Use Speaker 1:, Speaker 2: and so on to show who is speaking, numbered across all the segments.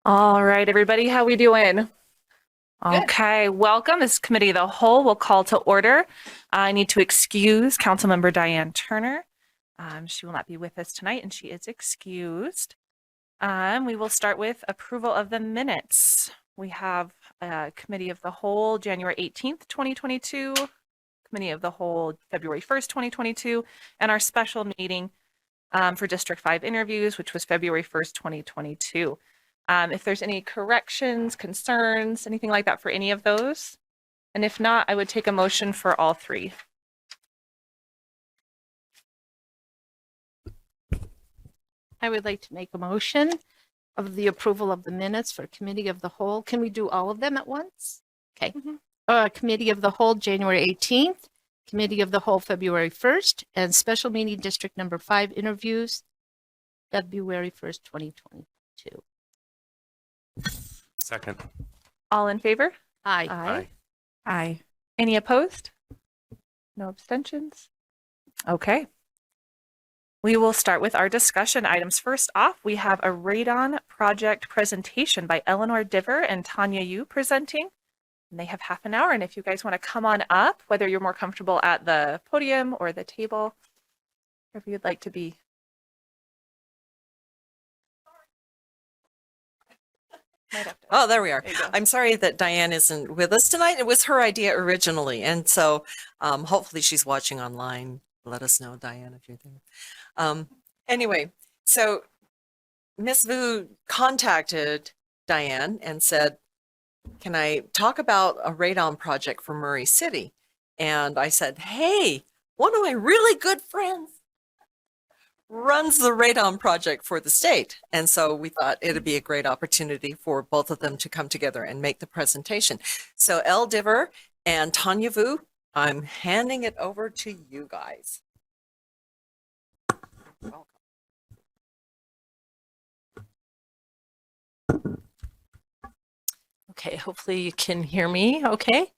Speaker 1: All right, everybody, how we doing?
Speaker 2: Good.
Speaker 1: Okay, welcome. This is Committee of the Whole. We'll call to order. I need to excuse Councilmember Diane Turner. She will not be with us tonight, and she is excused. We will start with approval of the minutes. We have Committee of the Whole, January 18th, 2022, Committee of the Whole, February 1st, 2022, and our special meeting for District 5 interviews, which was February 1st, 2022. If there's any corrections, concerns, anything like that for any of those, and if not, I would take a motion for all three.
Speaker 2: I would like to make a motion of the approval of the minutes for Committee of the Whole. Can we do all of them at once? Okay. Committee of the Whole, January 18th, Committee of the Whole, February 1st, and Special Meeting District Number 5 interviews, February 1st, 2022.
Speaker 3: Second.
Speaker 1: All in favor?
Speaker 2: Aye.
Speaker 1: Aye.
Speaker 4: Aye.
Speaker 1: Any opposed? No abstentions? Okay. We will start with our discussion items. First off, we have a radon project presentation by Eleanor Diver and Tanya Yu presenting. And they have half an hour. And if you guys want to come on up, whether you're more comfortable at the podium or the table, wherever you'd like to be.
Speaker 4: Oh, there we are.
Speaker 1: There you go.
Speaker 4: I'm sorry that Diane isn't with us tonight. It was her idea originally. And so hopefully she's watching online. Let us know, Diane, if you're there. Anyway, so Miss Vu contacted Diane and said, can I talk about a radon project for Murray City? And I said, hey, one of my really good friends runs the radon project for the state. And so we thought it'd be a great opportunity for both of them to come together and make the presentation. So Elle Diver and Tanya Vu, I'm handing it over to you guys. Welcome.
Speaker 2: Okay, hopefully you can hear me okay.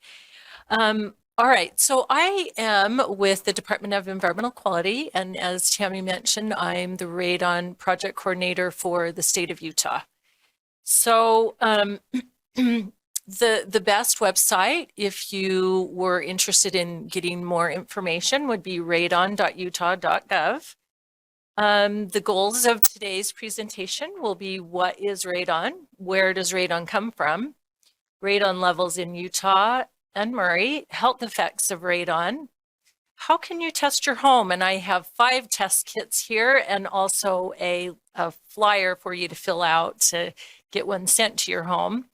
Speaker 2: All right, so I am with the Department of Environmental Quality, and as Tammy mentioned, I'm the radon project coordinator for the state of Utah. So the best website, if you were interested in getting more information, would be radon.utah.gov. The goals of today's presentation will be what is radon, where does radon come from, radon levels in Utah and Murray, health effects of radon, how can you test your home? And I have 5 test kits here and also a flyer for you to fill out to get one sent to your home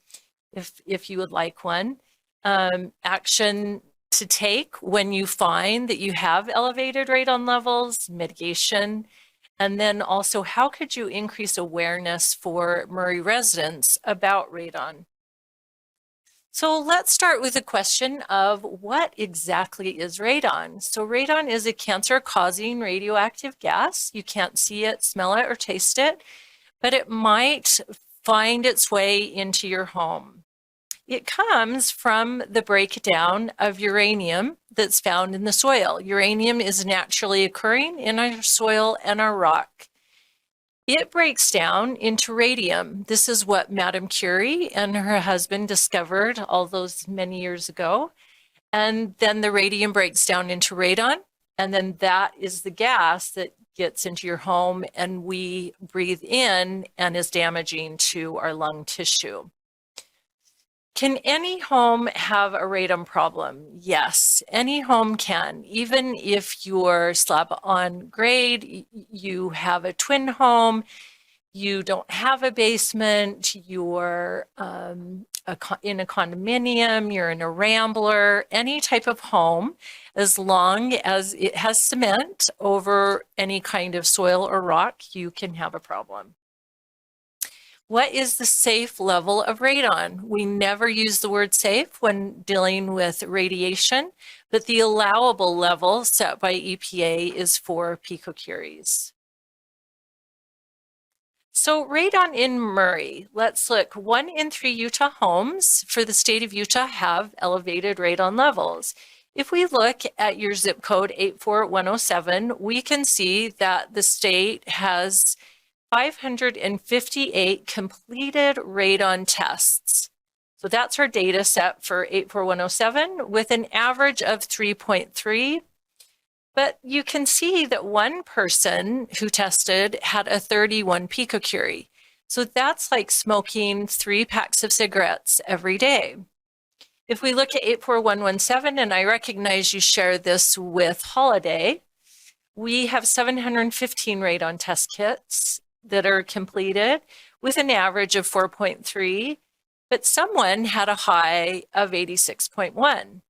Speaker 2: if you would like one. Action to take when you find that you have elevated radon levels, mitigation, and then also how could you increase awareness for Murray residents about radon? So let's start with the question of what exactly is radon? So radon is a cancer-causing radioactive gas. You can't see it, smell it, or taste it, but it might find its way into your home. It comes from the breakdown of uranium that's found in the soil. Uranium is naturally occurring in our soil and our rock. It breaks down into radium. This is what Madame Curie and her husband discovered all those many years ago. And then the radium breaks down into radon. And then that is the gas that gets into your home and we breathe in and is damaging to our lung tissue. Can any home have a radon problem? Yes, any home can. Even if you're slab on grade, you have a twin home, you don't have a basement, you're in a condominium, you're in a rambler, any type of home, as long as it has cement over any kind of soil or rock, you can have a problem. What is the safe level of radon? We never use the word safe when dealing with radiation, but the allowable level set by EPA is 4 picocuries. So radon in Murray, let's look. 1 in 3 Utah homes for the state of Utah have elevated radon levels. If we look at your zip code 84107, we can see that the state has 558 completed radon tests. So that's our data set for 84107 with an average of 3.3. But you can see that one person who tested had a 31 picocurie. So that's like smoking 3 packs of cigarettes every day. If we look at 84117, and I recognize you share this with Holiday, we have 715 radon test kits that are completed with an average of 4.3, but someone had a high of 86.1.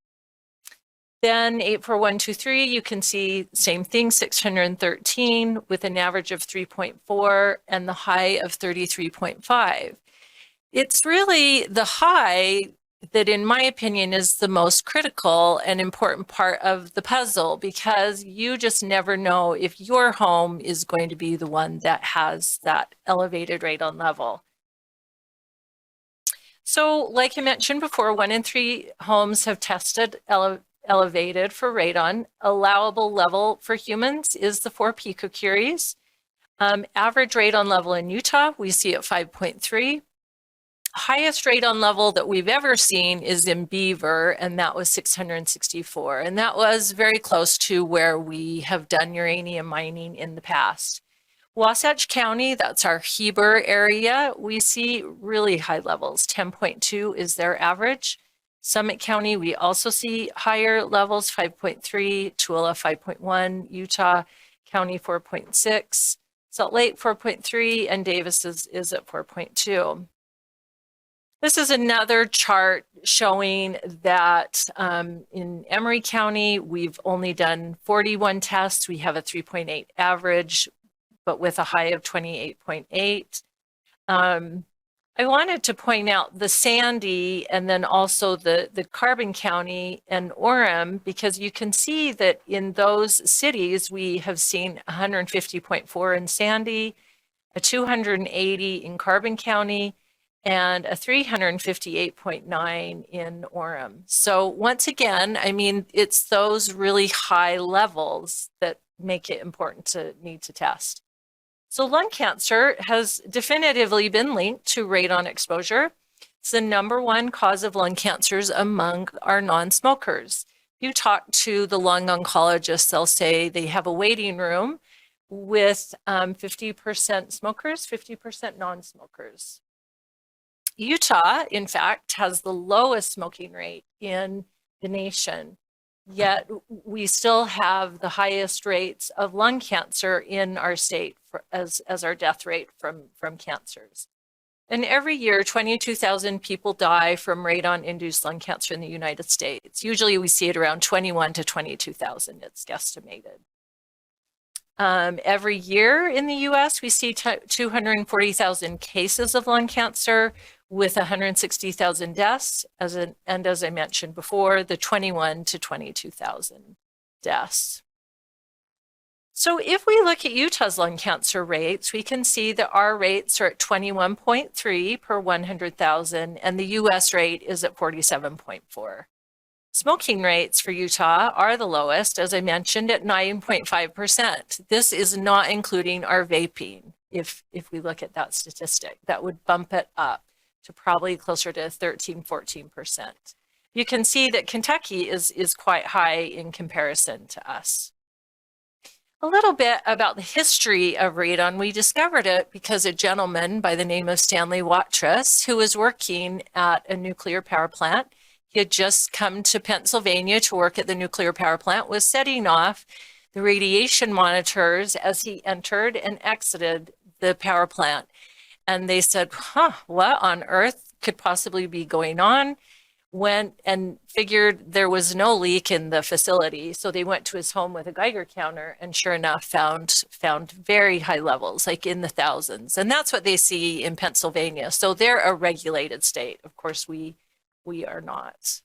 Speaker 2: Then 84123, you can see same thing, 613 with an average of 3.4 and the high of 33.5. It's really the high that, in my opinion, is the most critical and important part of the puzzle, because you just never know if your home is going to be the one that has that elevated radon level. So like I mentioned before, 1 in 3 homes have tested elevated for radon. Allowable level for humans is the 4 picocuries. Average radon level in Utah, we see at 5.3. Highest radon level that we've ever seen is in Beaver, and that was 664. And that was very close to where we have done uranium mining in the past. Wasatch County, that's our Heber area, we see really high levels. 10.2 is their average. Summit County, we also see higher levels, 5.3, Tooele 5.1, Utah County 4.6, Salt Lake 4.3, and Davis is at 4.2. This is another chart showing that in Emery County, we've only done 41 tests. We have a 3.8 average, but with a high of 28.8. I wanted to point out the Sandy and then also the Carbon County and Orem, because you can see that in those cities, we have seen 150.4 in Sandy, a 280 in Carbon County, and a 358.9 in Orem. So once again, I mean, it's those really high levels that make it important to need to test. So lung cancer has definitively been linked to radon exposure. It's the #1 cause of lung cancers among our non-smokers. If you talk to the lung oncologists, they'll say they have a waiting room with 50% smokers, 50% non-smokers. Utah, in fact, has the lowest smoking rate in the nation, yet we still have the highest rates of lung cancer in our state as our death rate from cancers. And every year, 22,000 people die from radon-induced lung cancer in the United States. Usually we see it around 21 to 22,000, it's guesstimated. Every year in the US, we see 240,000 cases of lung cancer with 160,000 deaths, and as I mentioned before, the 21 to 22,000 deaths. So if we look at Utah's lung cancer rates, we can see that our rates are at 21.3 per 100,000, and the US rate is at 47.4. Smoking rates for Utah are the lowest, as I mentioned, at 9.5%. This is not including our vaping. If we look at that statistic, that would bump it up to probably closer to 13, 14%. You can see that Kentucky is quite high in comparison to us. A little bit about the history of radon. We discovered it because a gentleman by the name of Stanley Watrous, who was working at a nuclear power plant, he had just come to Pennsylvania to work at the nuclear power plant, was setting off the radiation monitors as he entered and exited the power plant. And they said, what on earth could possibly be going on? Went and figured there was no leak in the facility. So they went to his home with a Geiger counter and sure enough found very high levels, like in the thousands. And that's what they see in Pennsylvania. So they're a regulated state. Of course, we are not.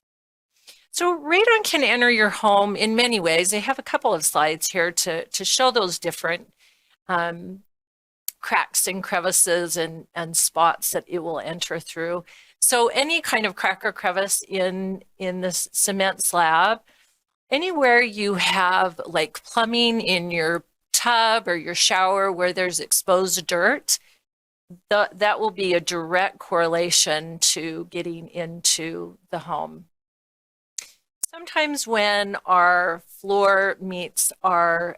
Speaker 2: So radon can enter your home in many ways. I have a couple of slides here to show those different cracks and crevices and spots that it will enter through. So any kind of crack or crevice in this cement slab, anywhere you have like plumbing in your tub or your shower where there's exposed dirt, that will be a direct correlation to getting into the home. Sometimes when our floor meets our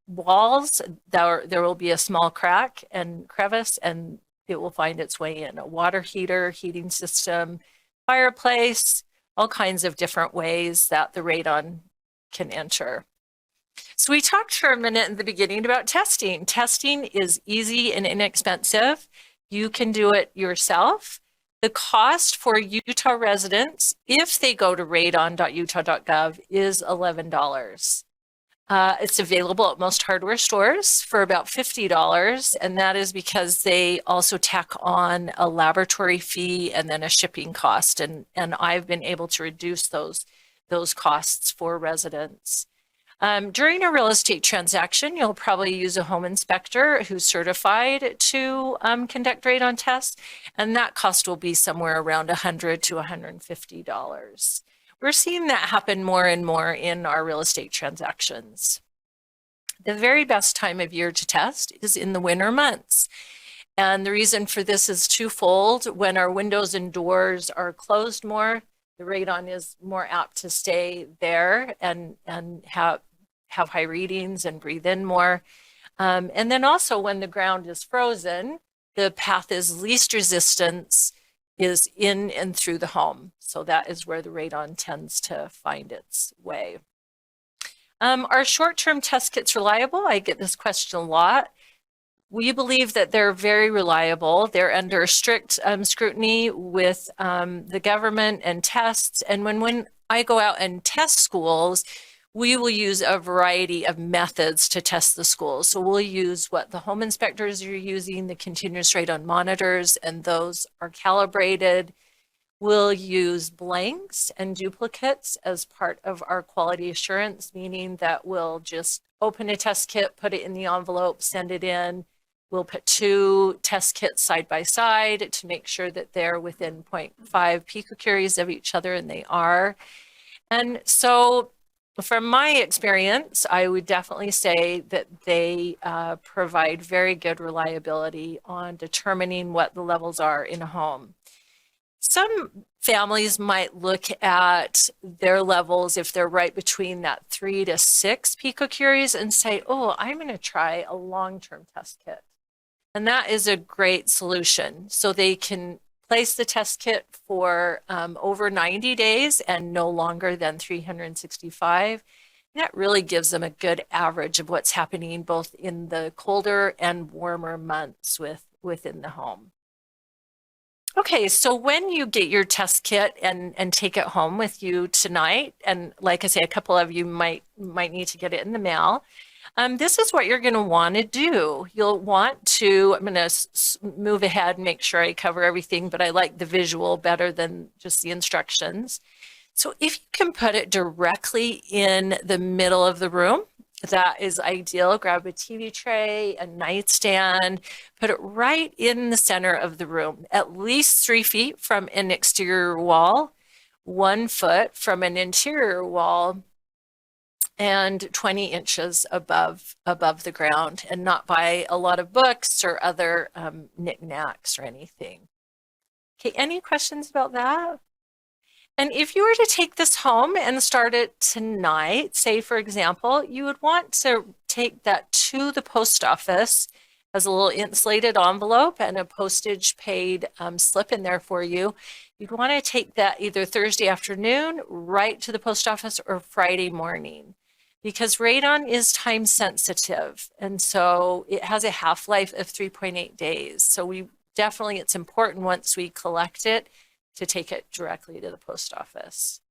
Speaker 2: walls, there will be a small crack and crevice, and it will find its way in. A water heater, heating system, fireplace, all kinds of different ways that the radon can enter. So we talked for a minute in the beginning about testing. Testing is easy and inexpensive. You can do it yourself. The cost for Utah residents, if they go to radon.utah.gov, is $11. It's available at most hardware stores for about $50, and that is because they also tack on a laboratory fee and then a shipping cost, and I've been able to reduce those costs for residents. During a real estate transaction, you'll probably use a home inspector who's certified to conduct radon tests, and that cost will be somewhere around $100 to $150. We're seeing that happen more and more in our real estate transactions. The very best time of year to test is in the winter months. And the reason for this is twofold. When our windows and doors are closed more, the radon is more apt to stay there and have high readings and breathe in more. And then also when the ground is frozen, the path is least resistance is in and through the home. So that is where the radon tends to find its way. Are short-term test kits reliable? I get this question a lot. We believe that they're very reliable. They're under strict scrutiny with the government and tests. And when I go out and test schools, we will use a variety of methods to test the schools. So we'll use what the home inspectors are using, the continuous radon monitors, and those are calibrated. We'll use blanks and duplicates as part of our quality assurance, meaning that we'll just open a test kit, put it in the envelope, send it in. We'll put 2 test kits side by side to make sure that they're within 0.5 picocuries of each other, and they are. And so from my experience, I would definitely say that they provide very good reliability on determining what the levels are in a home. Some families might look at their levels if they're right between that 3 to 6 picocuries and say, oh, I'm going to try a long-term test kit. And that is a great solution. So they can place the test kit for over 90 days and no longer than 365. And that really gives them a good average of what's happening both in the colder and warmer months within the home. Okay, so when you get your test kit and take it home with you tonight, and like I say, a couple of you might need to get it in the mail, this is what you're going to want to do. You'll want to, I'm going to move ahead and make sure I cover everything, but I like the visual better than just the instructions. So if you can put it directly in the middle of the room, that is ideal. Grab a TV tray, a nightstand, put it right in the center of the room, at least 3 feet from an exterior wall, 1 foot from an interior wall, and 20 inches above the ground, and not by a lot of books or other knickknacks or anything. Okay, any questions about that? And if you were to take this home and start it tonight, say for example, you would want to take that to the post office as a little insulated envelope and a postage paid slip in there for you. You'd want to take that either Thursday afternoon right to the post office or Friday morning, because radon is time sensitive. And so it has a half-life of 3.8 days. So it's important once we collect it to take it directly to the post office.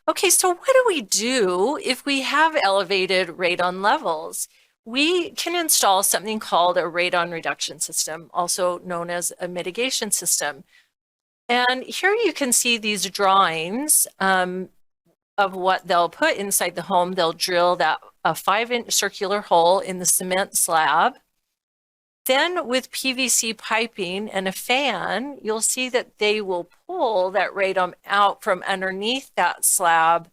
Speaker 2: Okay, so what do we do if we have elevated radon levels? We can install something called a radon reduction system, also known as a mitigation system. And here you can see these drawings of what they'll put inside the home. They'll drill a 5-inch circular hole in the cement slab. Then with PVC piping and a fan, you'll see that they will pull that radon out from underneath that slab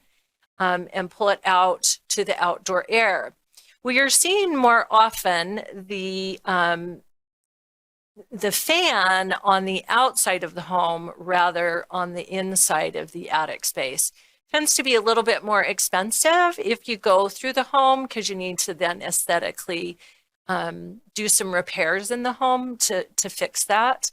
Speaker 2: and pull it out to the outdoor air. We are seeing more often the fan on the outside of the home rather on the inside of the attic space. Tends to be a little bit more expensive if you go through the home because you need to then aesthetically do some repairs in the home to fix that.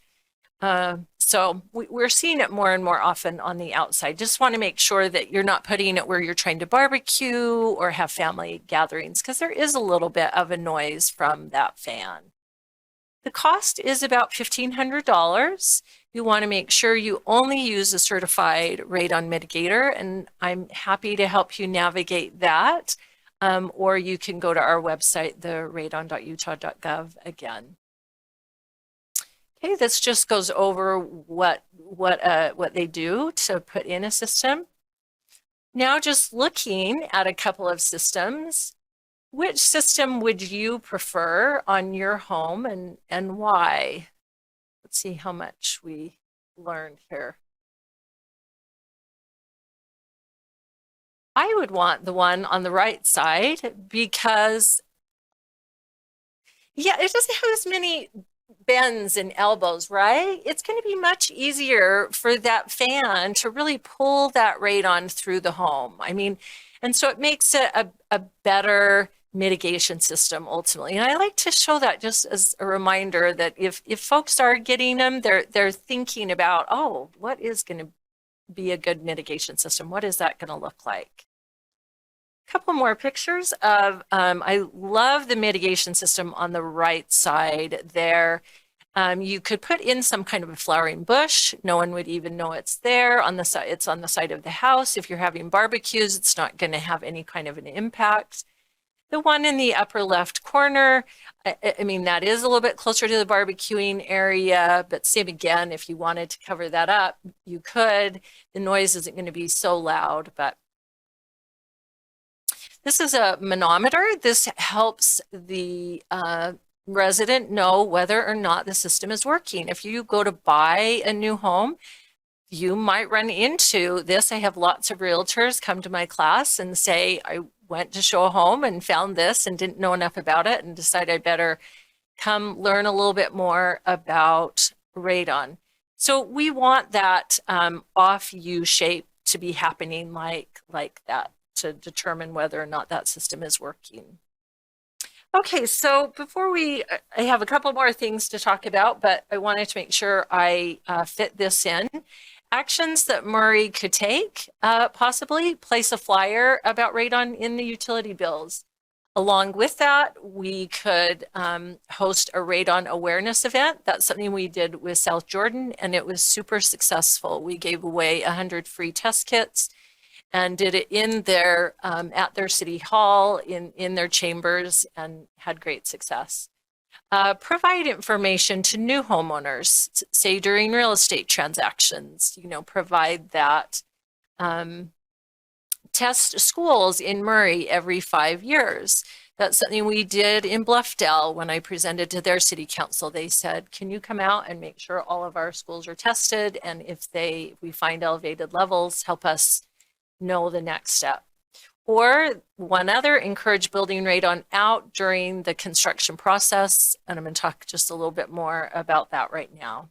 Speaker 2: So we're seeing it more and more often on the outside. Just want to make sure that you're not putting it where you're trying to barbecue or have family gatherings because there is a little bit of a noise from that fan. The cost is about $1,500. You want to make sure you only use a certified radon mitigator, and I'm happy to help you navigate that. Or you can go to our website, the radon.utah.gov again. Okay, this just goes over what they do to put in a system. Now just looking at a couple of systems, which system would you prefer on your home and why? Let's see how much we learned here. I would want the one on the right side because, yeah, it doesn't have as many bends and elbows, right? It's going to be much easier for that fan to really pull that radon through the home. I mean, and so it makes it a better mitigation system ultimately. And I like to show that just as a reminder that if folks are getting them, they're thinking about, oh, what is going to be a good mitigation system? What is that going to look like? A couple more pictures of, I love the mitigation system on the right side there. You could put in some kind of a flowering bush. No one would even know it's there. On the side, it's on the side of the house. If you're having barbecues, it's not going to have any kind of an impact. The one in the upper left corner, I mean, that is a little bit closer to the barbecuing area, but same again, if you wanted to cover that up, you could. The noise isn't going to be so loud, but this is a manometer. This helps the resident know whether or not the system is working. If you go to buy a new home, you might run into this. I have lots of realtors come to my class and say, I went to show a home and found this and didn't know enough about it and decided I better come learn a little bit more about radon. So we want that off U shape to be happening like that to determine whether or not that system is working. Okay, so before I have a couple more things to talk about, but I wanted to make sure I fit this in. Actions that Murray could take, possibly place a flyer about radon in the utility bills. Along with that, we could host a radon awareness event. That's something we did with South Jordan, and it was super successful. We gave away 100 free test kits and did it in their at their city hall, in their chambers, and had great success. Provide information to new homeowners, say during real estate transactions, provide that. Test schools in Murray every 5 years. That's something we did in Bluffdale when I presented to their city council. They said, can you come out and make sure all of our schools are tested? And if we find elevated levels, help us know the next step. Or one other, encourage building radon out during the construction process. And I'm going to talk just a little bit more about that right now.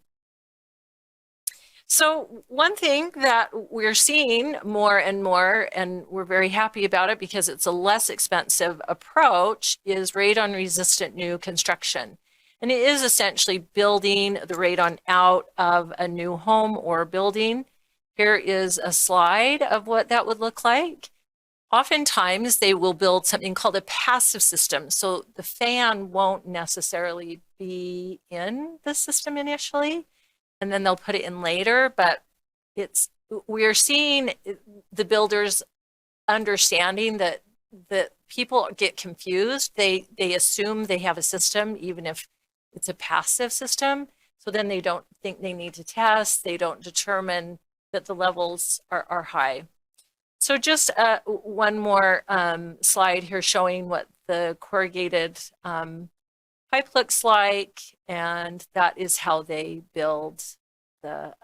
Speaker 2: So one thing that we're seeing more and more, and we're very happy about it because it's a less expensive approach, is radon resistant new construction. And it is essentially building the radon out of a new home or building. Here is a slide of what that would look like. Oftentimes they will build something called a passive system. So the fan won't necessarily be in the system initially, and then they'll put it in later, but we're seeing the builders understanding that people get confused. They assume they have a system, even if it's a passive system. So then they don't think they need to test. They don't determine that the levels are high. So just one more slide here showing what the corrugated pipe looks like, and that is how they build the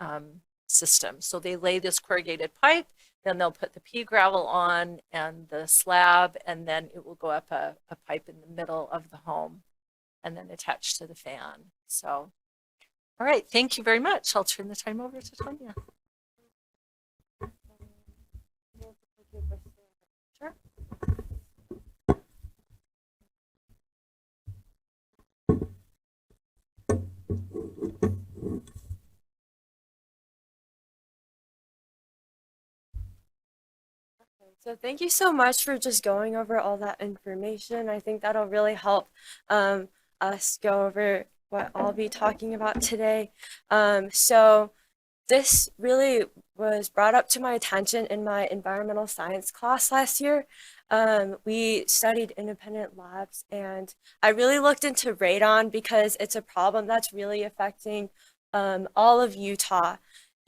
Speaker 2: system. So they lay this corrugated pipe, Then they'll put the pea gravel on and the slab, and then it will go up a pipe in the middle of the home and then attach to the fan. So, all right, thank you very much. I'll turn the time over to Tonya. Sure.
Speaker 3: So thank you so much for just going over all that information. I think that'll really help us go over what I'll be talking about today. So this really was brought up to my attention in my environmental science class last year. We studied independent labs, and I really looked into radon because it's a problem that's really affecting all of Utah.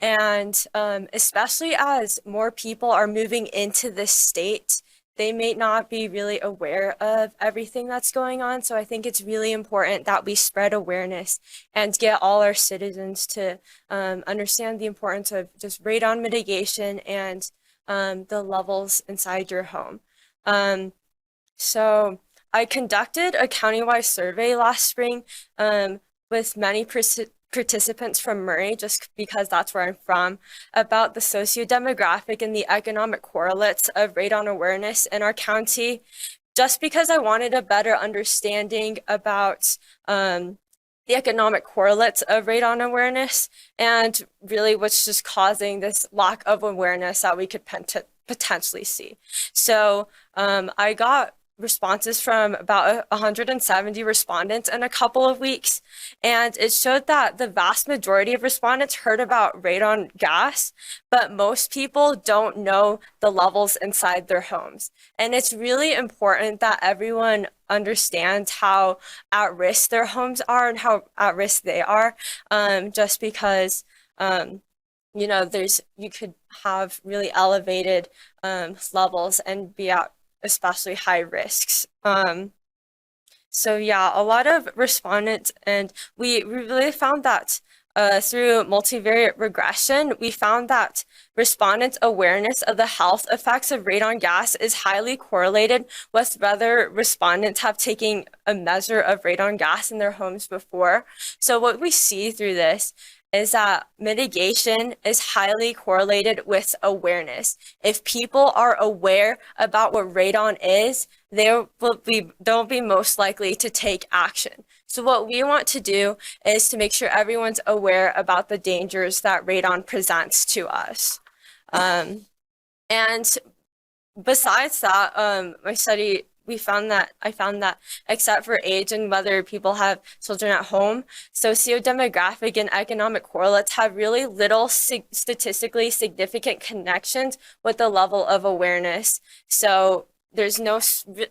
Speaker 3: And especially as more people are moving into this state, they may not be really aware of everything that's going on. So I think it's really important that we spread awareness and get all our citizens to understand the importance of just radon mitigation and the levels inside your home. So I conducted a countywide survey last spring with many participants from Murray, just because that's where I'm from, about the socio-demographic and the economic correlates of radon awareness in our county, just because I wanted a better understanding about the economic correlates of radon awareness and really what's just causing this lack of awareness that we could potentially see. So I got responses from about 170 respondents in a couple of weeks, and it showed that the vast majority of respondents heard about radon gas, but most people don't know the levels inside their homes. And it's really important that everyone understands how at risk their homes are and how at risk they are, just because you know, you could have really elevated levels and be at especially high risks. So yeah, a lot of respondents, and we really found that through multivariate regression, we found that respondents' awareness of the health effects of radon gas is highly correlated with whether respondents have taken a measure of radon gas in their homes before. So what we see through this is that mitigation is highly correlated with awareness. If people are aware about what radon is, they'll be most likely to take action. So what we want to do is to make sure everyone's aware about the dangers that radon presents to us. And besides that, I found that except for age and whether people have children at home, socio-demographic and economic correlates have really little statistically significant connections with the level of awareness. So there's no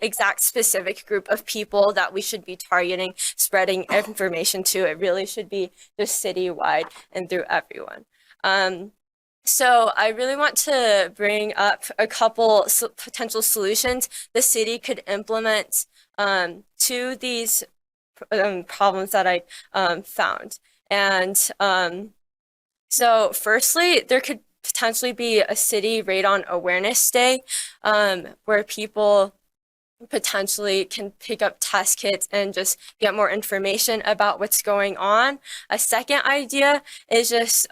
Speaker 3: exact specific group of people that we should be targeting, spreading information to. It really should be just citywide and through everyone. So I really want to bring up a couple potential solutions the city could implement to these problems that I found. And so firstly, there could potentially be a city radon awareness day where people potentially can pick up test kits and just get more information about what's going on. A second idea is just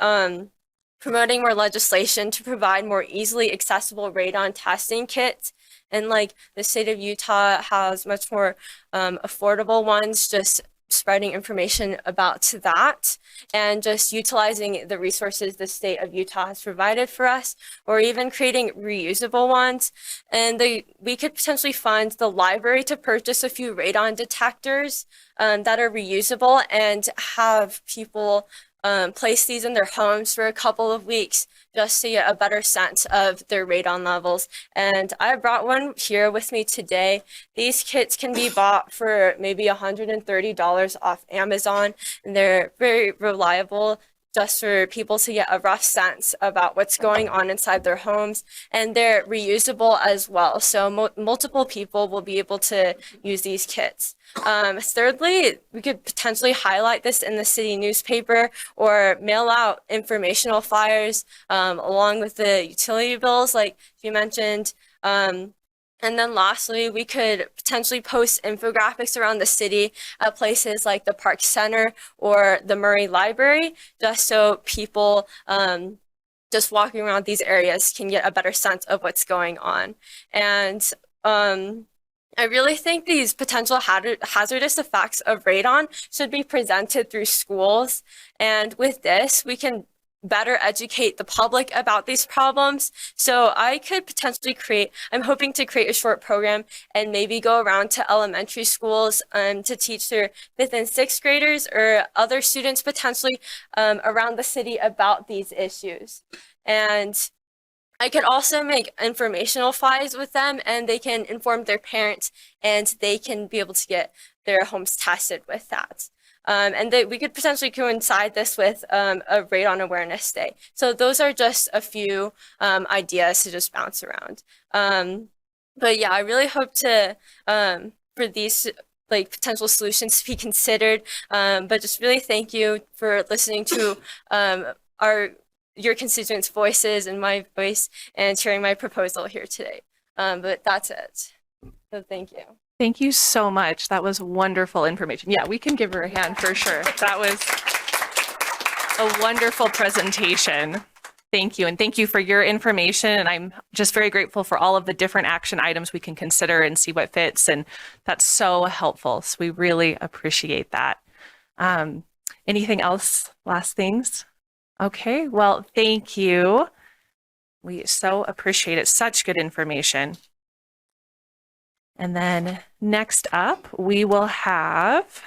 Speaker 3: promoting more legislation to provide more easily accessible radon testing kits. And like the state of Utah has much more affordable ones, just spreading information about that and just utilizing the resources the state of Utah has provided for us, or even creating reusable ones. And we could potentially fund the library to purchase a few radon detectors that are reusable and have people place these in their homes for a couple of weeks just to get a better sense of their radon levels. And I brought one here with me today. These kits can be bought for maybe $130 off Amazon, and they're very reliable. just for people to get a rough sense about what's going on inside their homes, and they're reusable as well. So multiple people will be able to use these kits. Thirdly, we could potentially highlight this in the city newspaper or mail out informational flyers along with the utility bills, like you mentioned. And then lastly, we could potentially post infographics around the city at places like the Park Center or the Murray Library, just so people just walking around these areas can get a better sense of what's going on. And I really think these potential hazardous effects of radon should be presented through schools. And with this, we can better educate the public about these problems. So I could potentially I'm hoping to create a short program and maybe go around to elementary schools to teach their 5th and 6th graders or other students potentially around the city about these issues. And I could also make informational flyers with them, and they can inform their parents, and they can be able to get their homes tested with that. And we could potentially coincide this with a Radon Awareness Day. So those are just a few ideas to just bounce around. But yeah, I really hope to for these like potential solutions to be considered. But just really thank you for listening to your constituents' voices and my voice and sharing my proposal here today. But that's it. So thank you.
Speaker 1: Thank you so much. That was wonderful information. Yeah, we can give her a hand for sure. That was a wonderful presentation. Thank you. And thank you for your information. And I'm just very grateful for all of the different action items we can consider and see what fits. And that's so helpful. So we really appreciate that. Anything else? Last things? Okay, well, thank you. We so appreciate it. Such good information. And then next up, we will have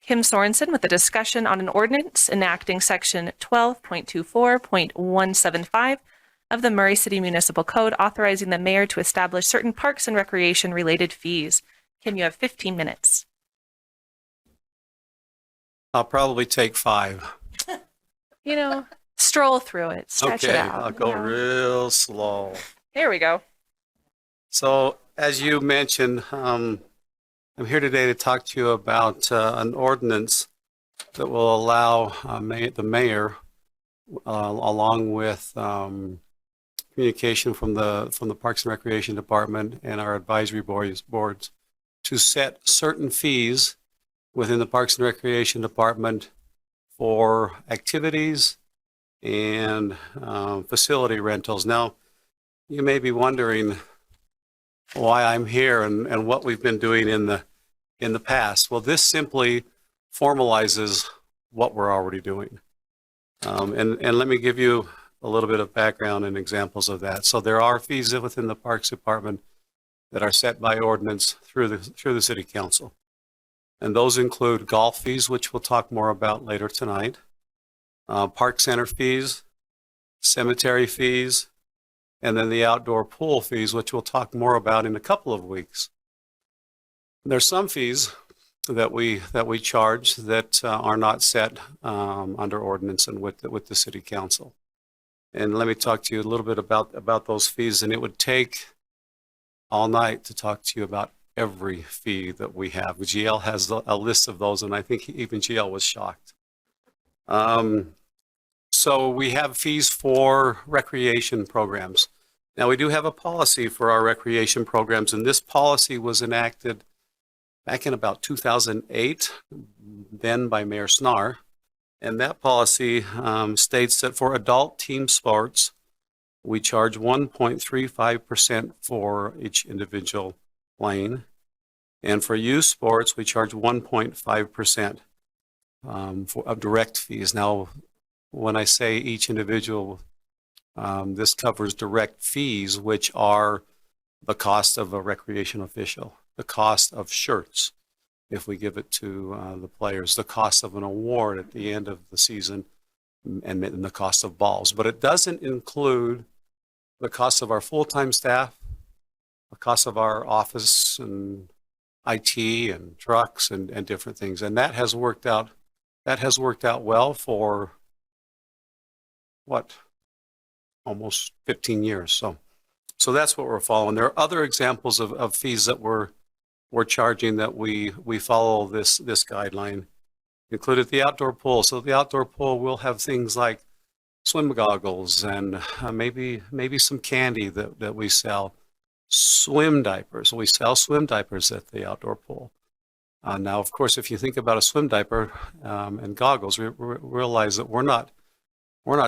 Speaker 1: Kim Sorensen with a discussion on an ordinance enacting section 12.24.175 of the Murray City Municipal Code, authorizing the mayor to establish certain parks and recreation related fees. Kim, you have 15 minutes.
Speaker 5: I'll probably take 5.
Speaker 1: You know, stroll through it, stretch it out.
Speaker 5: I'll go real slow.
Speaker 1: There we go.
Speaker 5: So, as you mentioned, I'm here today to talk to you about an ordinance that will allow the mayor, along with communication from the Parks and Recreation Department and our advisory boards, to set certain fees within the Parks and Recreation Department for activities and facility rentals. Now, you may be wondering why I'm here and what we've been doing in the past. Well, this simply formalizes what we're already doing. And let me give you a little bit of background and examples of that. So there are fees within the Parks Department that are set by ordinance through the City Council. And those include golf fees, which we'll talk more about later tonight, park center fees, cemetery fees, and then the outdoor pool fees, which we'll talk more about in a couple of weeks. There's some fees that we charge that are not set under ordinance and with the City Council. And let me talk to you a little bit about those fees, and it would take all night to talk to you about every fee that we have. GL has a list of those, and I think even GL was shocked. So we have fees for recreation programs. Now, we do have a policy for our recreation programs, and this policy was enacted back in about 2008, then by Mayor Snar. And that policy states that for adult team sports, we charge 1.35% for each individual lane. And for youth sports, we charge 1.5% of direct fees. Now, when I say each individual, this covers direct fees, which are the cost of a recreation official, the cost of shirts, if we give it to the players, the cost of an award at the end of the season, and the cost of balls. But it doesn't include the cost of our full-time staff, the cost of our office and IT and trucks and different things. And that has worked out well for almost 15 years. So that's what we're following. There are other examples of fees that we're charging that we follow this guideline. Included the outdoor pool. So the outdoor pool will have things like swim goggles and maybe some candy that we sell. Swim diapers. We sell swim diapers at the outdoor pool. Now, of course, if you think about a swim diaper and goggles, we realize that we're not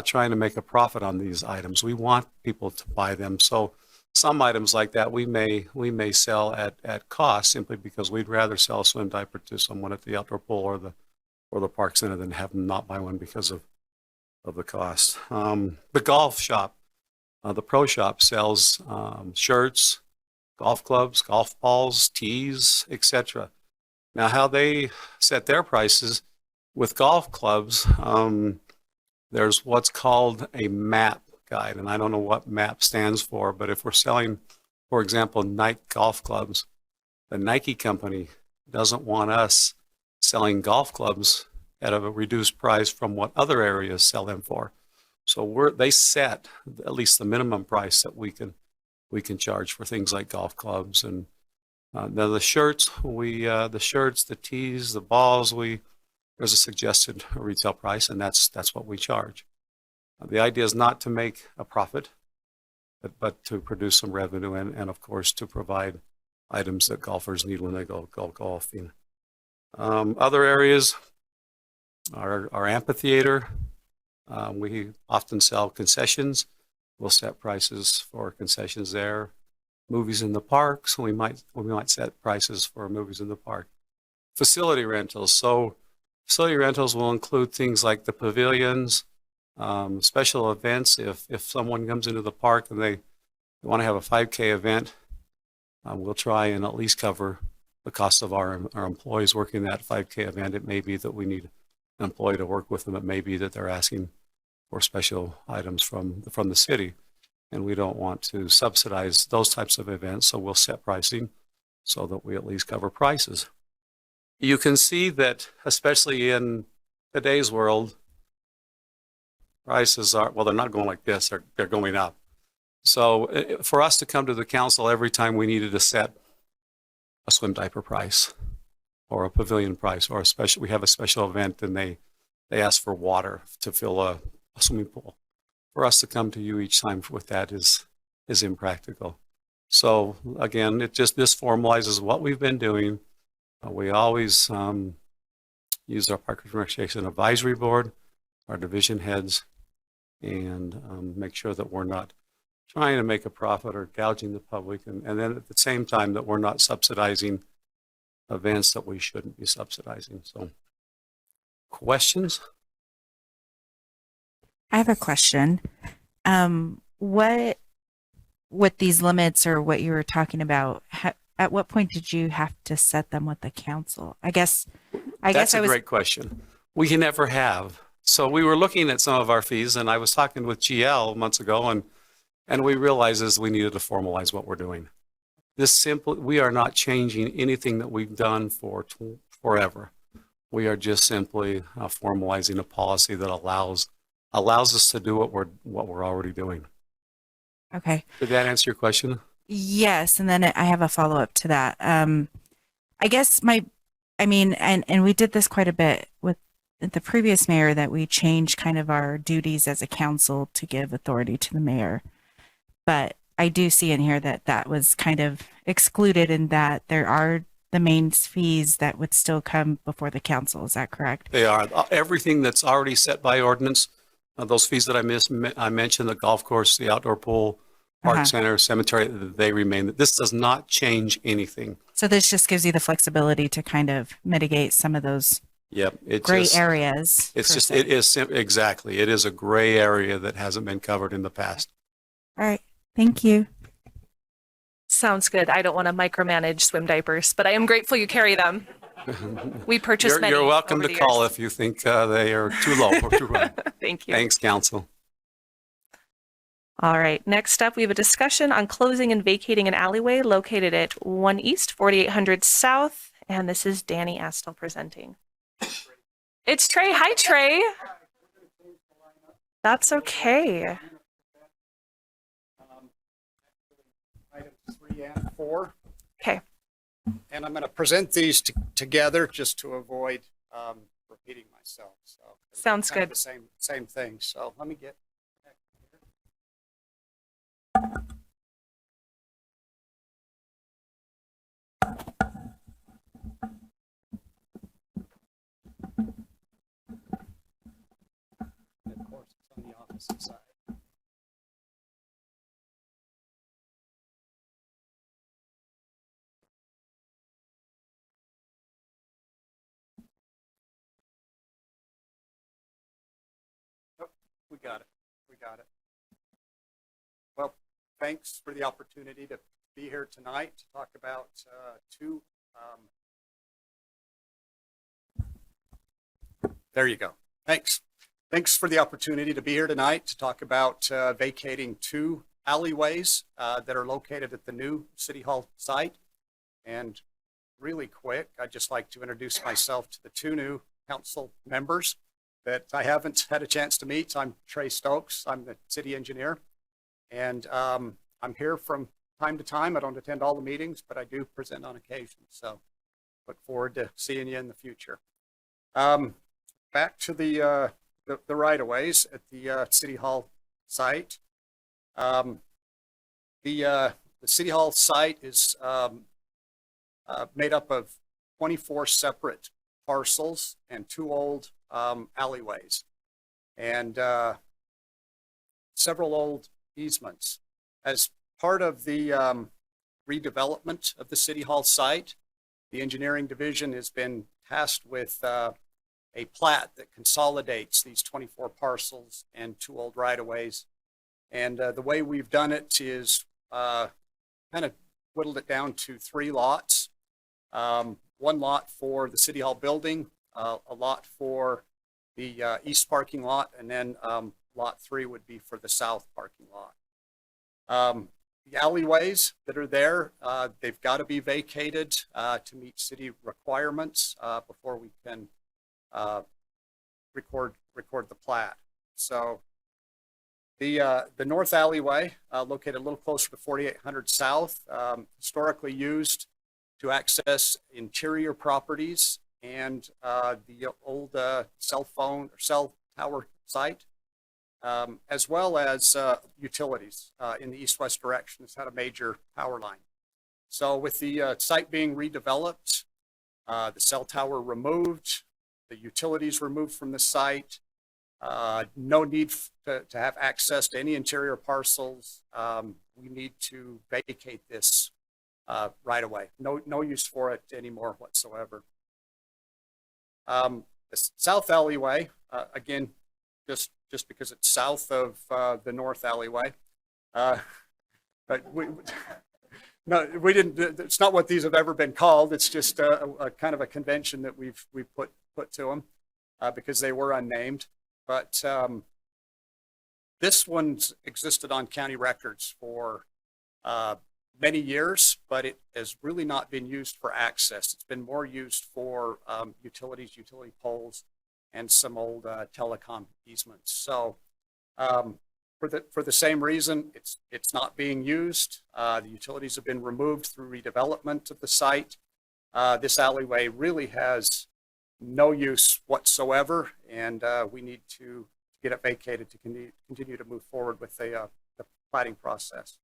Speaker 5: trying to make a profit on these items. We want people to buy them. So some items like that we may sell at cost simply because we'd rather sell a swim diaper to someone at the outdoor pool or the park center than have them not buy one because of the cost. The golf shop, the pro shop sells shirts, golf clubs, golf balls, tees, etc. Now, how they set their prices with golf clubs, there's what's called a MAP guide, and I don't know what MAP stands for, but if we're selling, for example, Nike golf clubs, the Nike company doesn't want us selling golf clubs at a reduced price from what other areas sell them for. So they set at least the minimum price that we can charge for things like golf clubs. And now the shirts, the tees, the balls, there's a suggested retail price, and that's what we charge. The idea is not to make a profit, but to produce some revenue and of course to provide items that golfers need when they go golfing. Other areas, our amphitheater. We often sell concessions. We'll set prices for concessions there. Movies in the parks, we might set prices for movies in the park. Facility rentals. So facility rentals will include things like the pavilions, special events. If someone comes into the park and they want to have a 5K event, we'll try and at least cover the cost of our employees working that 5K event. It may be that we need an employee to work with them. It may be that they're asking for special items from the city, and we don't want to subsidize those types of events, so we'll set pricing so that we at least cover prices. You can see that, especially in today's world, prices they're not going like this, they're going up. So for us to come to the council every time we needed to set a swim diaper price or a pavilion price or we have a special event and they ask for water to fill a swimming pool. For us to come to you each time with that is impractical. So again, this formalizes what we've been doing. We always use our Park and Recreation Advisory Board, our division heads, and make sure that we're not trying to make a profit or gouging the public, and then at the same time that we're not subsidizing events that we shouldn't be subsidizing. So, questions?
Speaker 6: I have a question. What with these limits or what you were talking about, at what point did you have to set them with the council? I guess
Speaker 5: That's a great question. We can never have. So we were looking at some of our fees, and I was talking with GL months ago, and we realized we needed to formalize what we're doing. We are not changing anything that we've done for forever. We are just simply formalizing a policy that allows us to do what we're already doing.
Speaker 6: Okay.
Speaker 5: Did that answer your question?
Speaker 6: Yes, and then I have a follow-up to that. I guess and we did this quite a bit with the previous mayor, that we changed kind of our duties as a council to give authority to the mayor. But I do see in here that was kind of excluded, in that there are the main fees that would still come before the council. Is that correct?
Speaker 5: They are. Everything that's already set by ordinance, those fees that I mentioned, the golf course, the outdoor pool, park center, cemetery, they remain. This does not change anything.
Speaker 6: So this just gives you the flexibility to kind of mitigate some of those gray areas.
Speaker 5: It is a gray area that hasn't been covered in the past.
Speaker 6: All right. Thank you.
Speaker 1: Sounds good. I don't want to micromanage swim diapers, but I am grateful you carry them. We purchased many.
Speaker 5: You're welcome
Speaker 1: over
Speaker 5: to
Speaker 1: the
Speaker 5: call
Speaker 1: years.
Speaker 5: if you think they are too low or too high.
Speaker 1: Thank you.
Speaker 5: Thanks, council.
Speaker 1: All right. Next up, we have a discussion on closing and vacating an alleyway located at 1 East, 4800 South. And this is Danny Astle presenting. It's Trey. Hi, Trey. That's okay.
Speaker 7: Items 3 and 4.
Speaker 1: Okay.
Speaker 7: And I'm going to present these together just to avoid repeating myself. So it's
Speaker 1: Sounds
Speaker 7: kind of
Speaker 1: good.
Speaker 7: the same thing. So let me get. And of course, it's on the opposite side. Oh, we got it. We got it. Well, thanks for the opportunity to be here tonight to talk about two. There you go. Thanks. Thanks for the opportunity to be here tonight to talk about vacating 2 alleyways that are located at the new City Hall site. And really quick, I'd just like to introduce myself to the 2 new council members that I haven't had a chance to meet. I'm Trey Stokes. I'm the city engineer. And I'm here from time to time. I don't attend all the meetings, but I do present on occasion. So look forward to seeing you in the future. Back to the right-of-ways at the City Hall site. The City Hall site is made up of 24 separate parcels and 2 old alleyways and several old easements. As part of the redevelopment of the City Hall site, the engineering division has been tasked with a plat that consolidates these 24 parcels and 2 old right-of-ways. And the way we've done it is kind of whittled it down to 3 lots. 1 lot for the City Hall building, a lot for the east parking lot, and then lot 3 would be for the south parking lot. The alleyways that are there, they've got to be vacated to meet city requirements before we can record the plat. So the north alleyway, located a little closer to 4800 South, historically used to access interior properties and the old cell tower site, as well as utilities in the east-west direction. It's had a major power line. So with the site being redeveloped, the cell tower removed, the utilities removed from the site, no need to have access to any interior parcels. We need to vacate this right away. No use for it anymore whatsoever. The south alleyway, again, just because it's south of the north alleyway, but we didn't. It's not what these have ever been called. It's just a kind of a convention that we've put to them because they were unnamed. But this one's existed on county records for many years, but it has really not been used for access. It's been more used for utilities, utility poles, and some old telecom easements. So for the same reason, it's not being used. The utilities have been removed through redevelopment of the site. This alleyway really has no use whatsoever, and we need to get it vacated to continue to move forward with the platting process.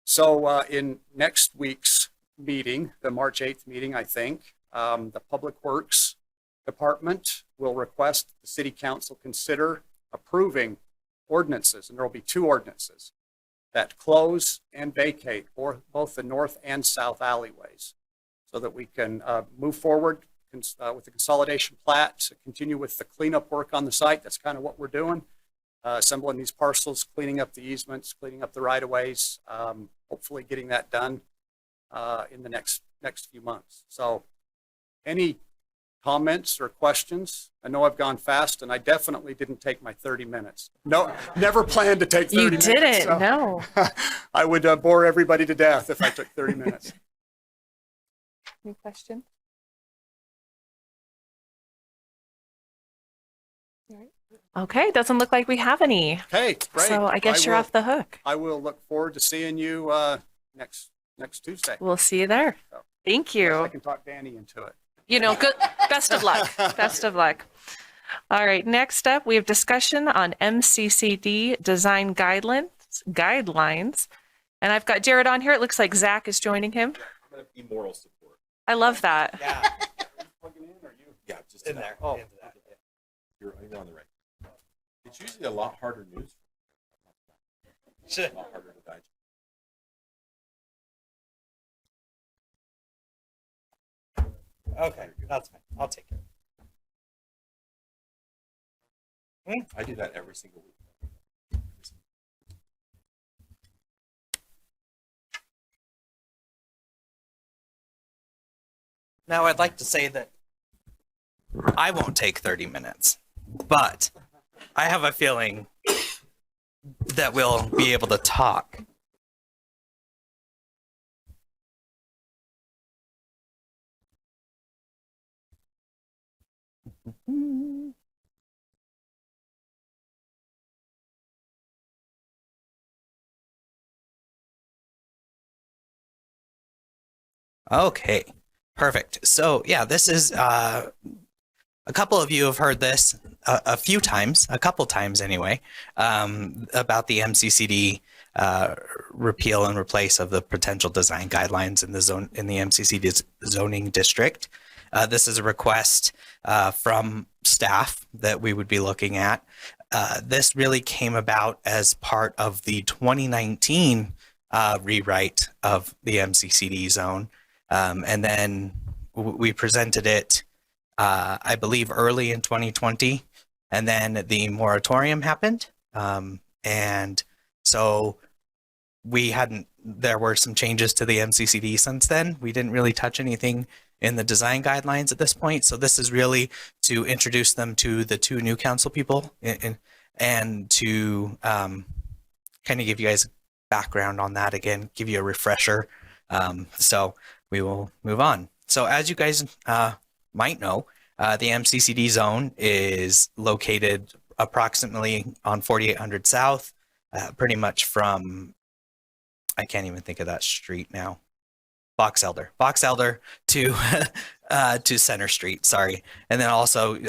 Speaker 7: So in next week's meeting, the March 8th meeting, I think, the Public Works Department will request the City Council consider approving ordinances, and there will be 2 ordinances that close and vacate both the north and south alleyways so that we can move forward with the consolidation plat, to continue with the cleanup work on the site. That's kind of what we're doing, assembling these parcels, cleaning up the easements, cleaning up the right-of-ways, hopefully getting that done in the next few months. So any comments or questions? I know I've gone fast, and I definitely didn't take my 30 minutes. No, never planned to take 30
Speaker 1: You
Speaker 7: minutes.
Speaker 1: didn't,
Speaker 7: So
Speaker 1: no.
Speaker 7: I would bore everybody to death if I took 30 minutes.
Speaker 1: Any questions? All right. Okay, doesn't look like we have any.
Speaker 7: Okay, great.
Speaker 1: So I guess you're
Speaker 7: will-
Speaker 1: off the hook.
Speaker 7: I will look forward to seeing you next Tuesday.
Speaker 1: We'll see you there. Thank
Speaker 7: Unless I
Speaker 1: you.
Speaker 7: can talk Danny into it.
Speaker 1: You know, good. Best of luck. Best of luck. All right. Next up, we have discussion on MCCD design guidelines. And I've got Jared on here. It looks like Zach is joining him.
Speaker 8: I'm going to be moral support.
Speaker 1: I love that.
Speaker 8: Yeah.
Speaker 7: Plugging in or you?
Speaker 8: Yeah, just
Speaker 9: In there.
Speaker 8: Oh,
Speaker 9: Into that.
Speaker 8: you're on the right. It's usually a lot harder news.
Speaker 9: Sure.
Speaker 8: A lot harder to digest.
Speaker 9: Okay, that's fine. I'll take it.
Speaker 8: I do that every single week.
Speaker 9: Now, I'd like to say that I won't take 30 minutes, but I have a feeling that we'll be able to talk. Okay, perfect. So yeah, this is a couple of you have heard this a few times, a couple times anyway, about the MCCD repeal and replace of the potential design guidelines in the zone in the MCCD zoning district. This is a request from staff that we would be looking at. This really came about as part of the 2019 rewrite of the MCCD zone. And then we presented it, I believe, early in 2020. And then the moratorium happened. And so there were some changes to the MCCD since then. We didn't really touch anything in the design guidelines at this point. So this is really to introduce them to the two new council people and to kind of give you guys background on that again, give you a refresher. So we will move on. So as you guys might know, the MCCD zone is located approximately on 4800 South, pretty much from, I can't even think of that street now, Box Elder to Center Street, sorry. And then also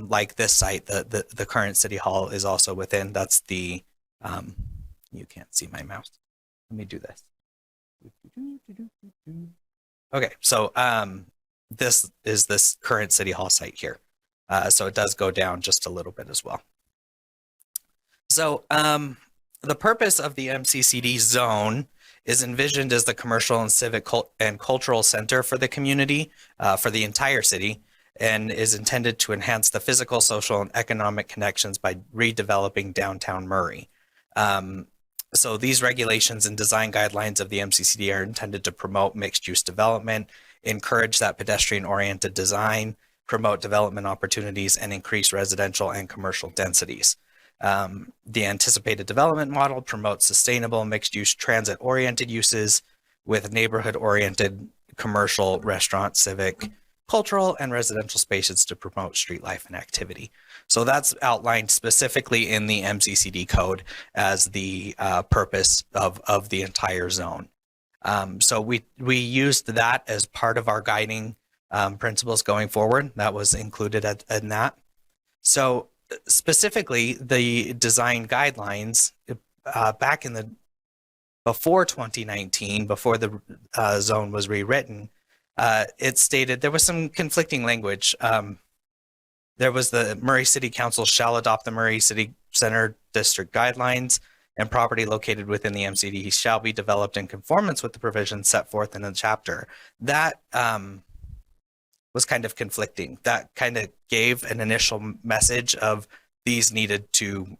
Speaker 9: like this site, the current city hall is also within, that's the, you can't see my mouse. Let me do this. Okay, so this is this current city hall site here. So it does go down just a little bit as well. So the purpose of the MCCD zone is envisioned as the commercial and civic and cultural center for the community, for the entire city, and is intended to enhance the physical, social, and economic connections by redeveloping downtown Murray. So these regulations and design guidelines of the MCCD are intended to promote mixed-use development, encourage that pedestrian-oriented design, promote development opportunities, and increase residential and commercial densities. The anticipated development model promotes sustainable mixed-use transit-oriented uses with neighborhood-oriented commercial, restaurant, civic, cultural, and residential spaces to promote street life and activity. So that's outlined specifically in the MCCD code as the purpose of the entire zone. So we used that as part of our guiding principles going forward. That was included in that. So specifically, the design guidelines back in before 2019, before the zone was rewritten, it stated there was some conflicting language. There was the Murray City Council shall adopt the Murray City Center District guidelines, and property located within the MCD shall be developed in conformance with the provisions set forth in the chapter. That was kind of conflicting. That kind of gave an initial message of these needed to,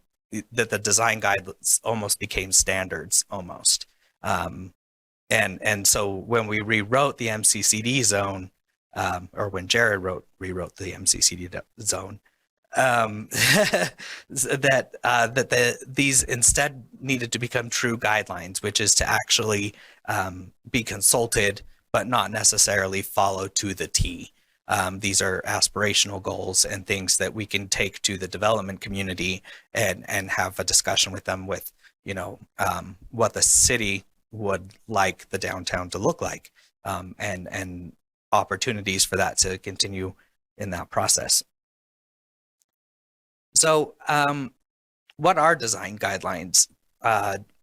Speaker 9: that the design guidelines almost became standards almost. And so when we rewrote the MCCD zone, or when Jared rewrote the MCCD zone, these instead needed to become true guidelines, which is to actually be consulted, but not necessarily follow to the T. These are aspirational goals and things that we can take to the development community and have a discussion with them with, what the city would like the downtown to look like, and opportunities for that to continue in that process. So what are design guidelines?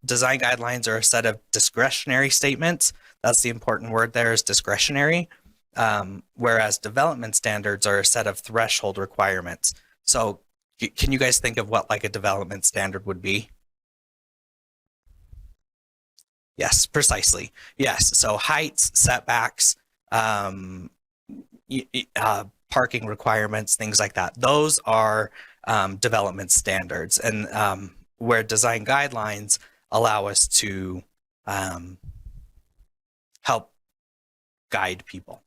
Speaker 9: Design guidelines are a set of discretionary statements. That's the important word there, is discretionary. Whereas development standards are a set of threshold requirements. So can you guys think of what like a development standard would be? Yes, precisely. Yes. So heights, setbacks, parking requirements, things like that. Those are development standards, and where design guidelines allow us to help guide people.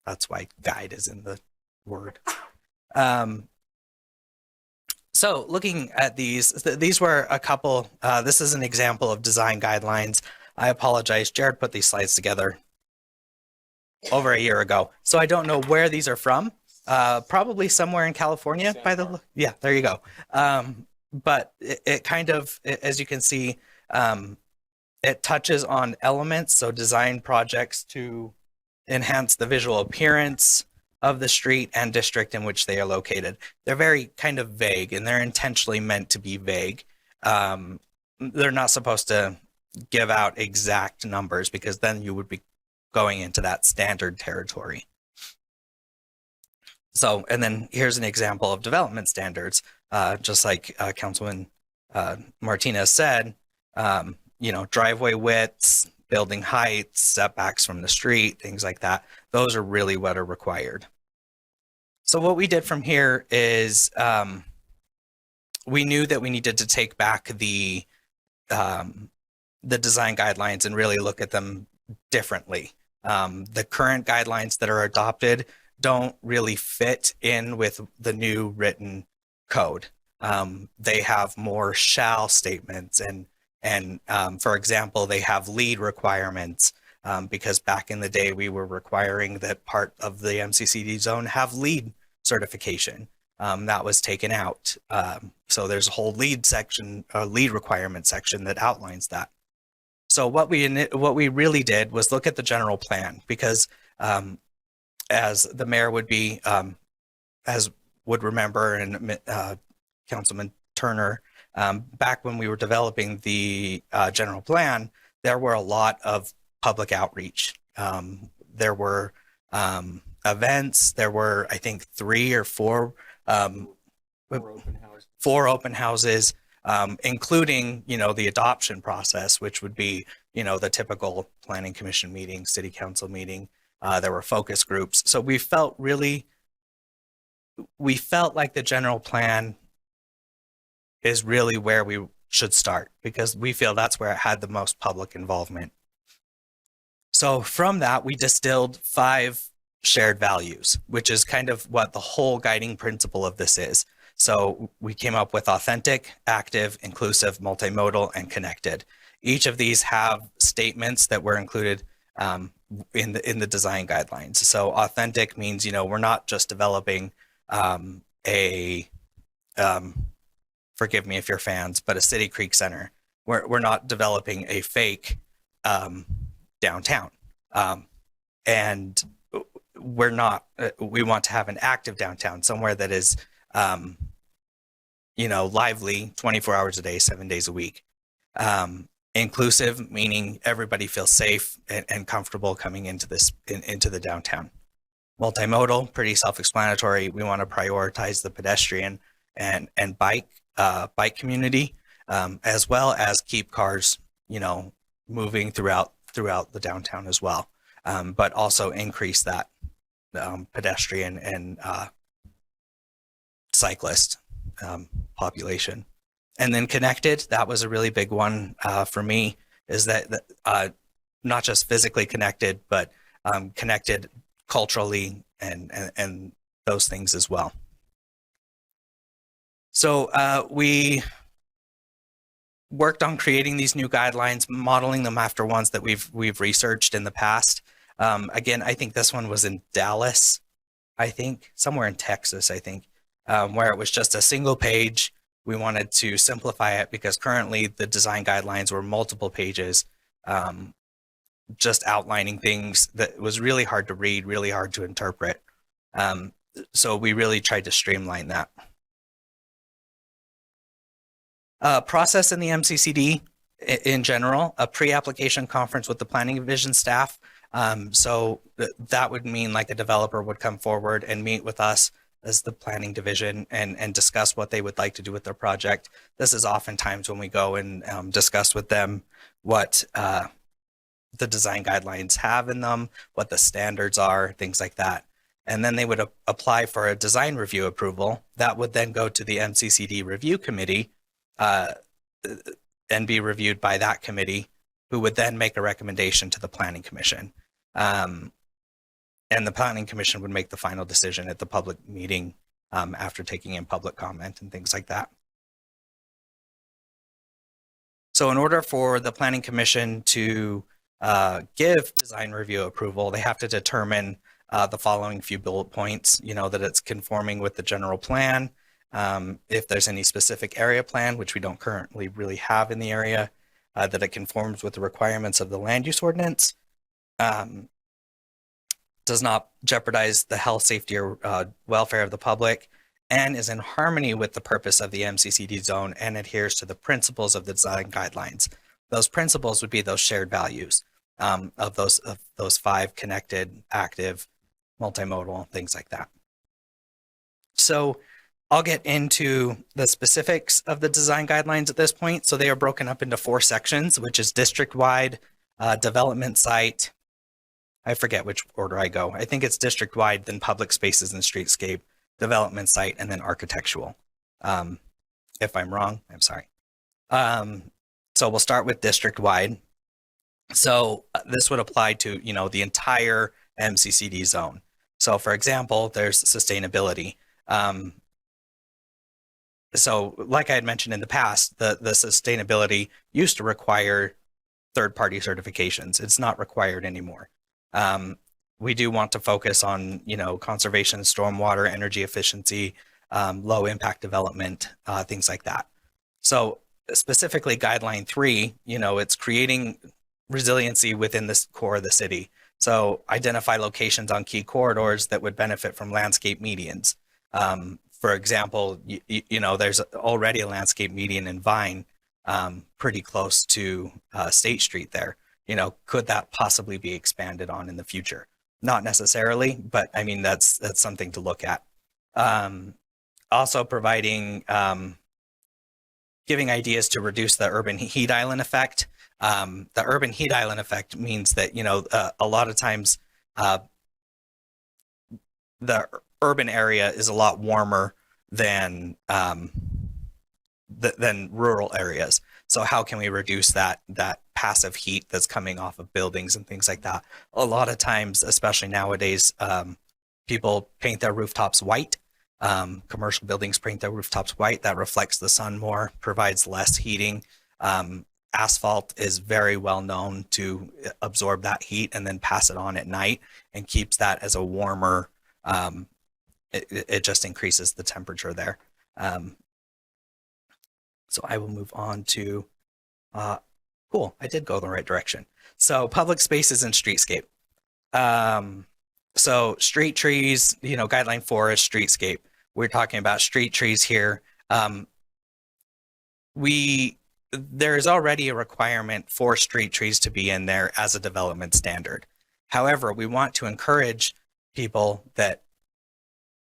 Speaker 9: That's why guide is in the word. So looking at these were a couple, this is an example of design guidelines. I apologize, Jared put these slides together over a year ago, so I don't know where these are from. Probably somewhere in California by the, yeah, there you go. But it kind of, as you can see, it touches on elements, so design projects to enhance the visual appearance of the street and district in which they are located. They're very kind of vague, and they're intentionally meant to be vague. They're not supposed to give out exact numbers, because then you would be going into that standard territory. So, and then here's an example of development standards, just like Councilman Martinez said, driveway widths, building heights, setbacks from the street, things like that. Those are really what are required. So what we did from here is we knew that we needed to take back the design guidelines and really look at them differently. The current guidelines that are adopted don't really fit in with the new written code. They have more shall statements, and for example, they have lead requirements, because back in the day we were requiring that part of the MCCD zone have lead certification. That was taken out. So there's a whole lead section, a lead requirement section that outlines that. So what we really did was look at the general plan, because as the mayor would be, as would remember, and Councilman Turner, back when we were developing the general plan, there were a lot of public outreach. There were events. There were, I think, 3 or 4 4 open houses, including, the adoption process, which would be, the typical planning commission meeting, city council meeting. There were focus groups. So we felt like the general plan is really where we should start, because we feel that's where it had the most public involvement. So from that, we distilled 5 shared values, which is kind of what the whole guiding principle of this is. So we came up with authentic, active, inclusive, multimodal, and connected. Each of these have statements that were included in the design guidelines. So authentic means, we're not just developing forgive me if you're fans, but a City Creek Center. We're not developing a fake downtown. And we want to have an active downtown, somewhere that is, lively 24 hours a day, 7 days a week. Inclusive, meaning everybody feels safe and comfortable coming into the downtown. Multimodal, pretty self-explanatory. We want to prioritize the pedestrian and bike community, as well as keep cars, moving throughout the downtown as well, but also increase that pedestrian and cyclist population. And then connected, that was a really big one for me, is that not just physically connected, but connected culturally and those things as well. So we worked on creating these new guidelines, modeling them after ones that we've researched in the past. Again, I think this one was in Dallas. I think somewhere in Texas, where it was just a single page. We wanted to simplify it because currently the design guidelines were multiple pages, just outlining things that was really hard to read, really hard to interpret. So we really tried to streamline that. Process in the MCCD in general, a pre-application conference with the planning division staff. So that would mean like a developer would come forward and meet with us as the planning division and discuss what they would like to do with their project. This is oftentimes when we go and discuss with them what the design guidelines have in them, what the standards are, things like that. And then they would apply for a design review approval. That would then go to the MCCD review committee and be reviewed by that committee, who would then make a recommendation to the planning commission. And the planning commission would make the final decision at the public meeting after taking in public comment and things like that. So in order for the planning commission to give design review approval, they have to determine the following few bullet points, that it's conforming with the general plan. If there's any specific area plan, which we don't currently really have in the area, that it conforms with the requirements of the land use ordinance, does not jeopardize the health, safety, or welfare of the public, and is in harmony with the purpose of the MCCD zone and adheres to the principles of the design guidelines. Those principles would be those shared values of those 5 connected, active, multimodal, things like that. So I'll get into the specifics of the design guidelines at this point. So they are broken up into 4 sections, which is district-wide, development site. I forget which order I go. I think it's district-wide, then public spaces and streetscape, development site, and then architectural. If I'm wrong, I'm sorry. So we'll start with district-wide. So this would apply to, the entire MCCD zone. So for example, there's sustainability. So like I had mentioned in the past, the sustainability used to require third-party certifications. It's not required anymore. We do want to focus on, conservation, stormwater, energy efficiency, low impact development, things like that. So specifically guideline 3, it's creating resiliency within the core of the city. So identify locations on key corridors that would benefit from landscape medians. For example, there's already a landscape median in Vine, pretty close to State Street there. Could that possibly be expanded on in the future? Not necessarily, but I mean, that's something to look at. Also providing, giving ideas to reduce the urban heat island effect. The urban heat island effect means that, a lot of times the urban area is a lot warmer than rural areas. So how can we reduce that passive heat that's coming off of buildings and things like that? A lot of times, especially nowadays, people paint their rooftops white. Commercial buildings paint their rooftops white. That reflects the sun more, provides less heating. Asphalt is very well known to absorb that heat and then pass it on at night and keeps that as a warmer, it just increases the temperature there. So I will move on to, cool, I did go in the right direction. So public spaces and streetscape. So street trees, guideline 4 is streetscape. We're talking about street trees here. There is already a requirement for street trees to be in there as a development standard. However, we want to encourage people that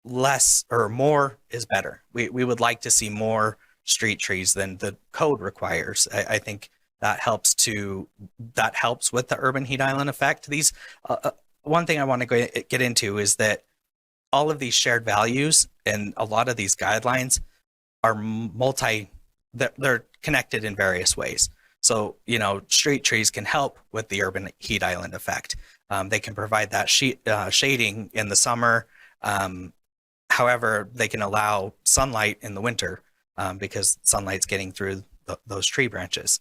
Speaker 9: less or more is better. We would like to see more street trees than the code requires. I think that helps with the urban heat island effect. These one thing I want to get into is that all of these shared values and a lot of these guidelines are they're connected in various ways. So, street trees can help with the urban heat island effect. They can provide that shading in the summer. However, they can allow sunlight in the winter because sunlight's getting through those tree branches.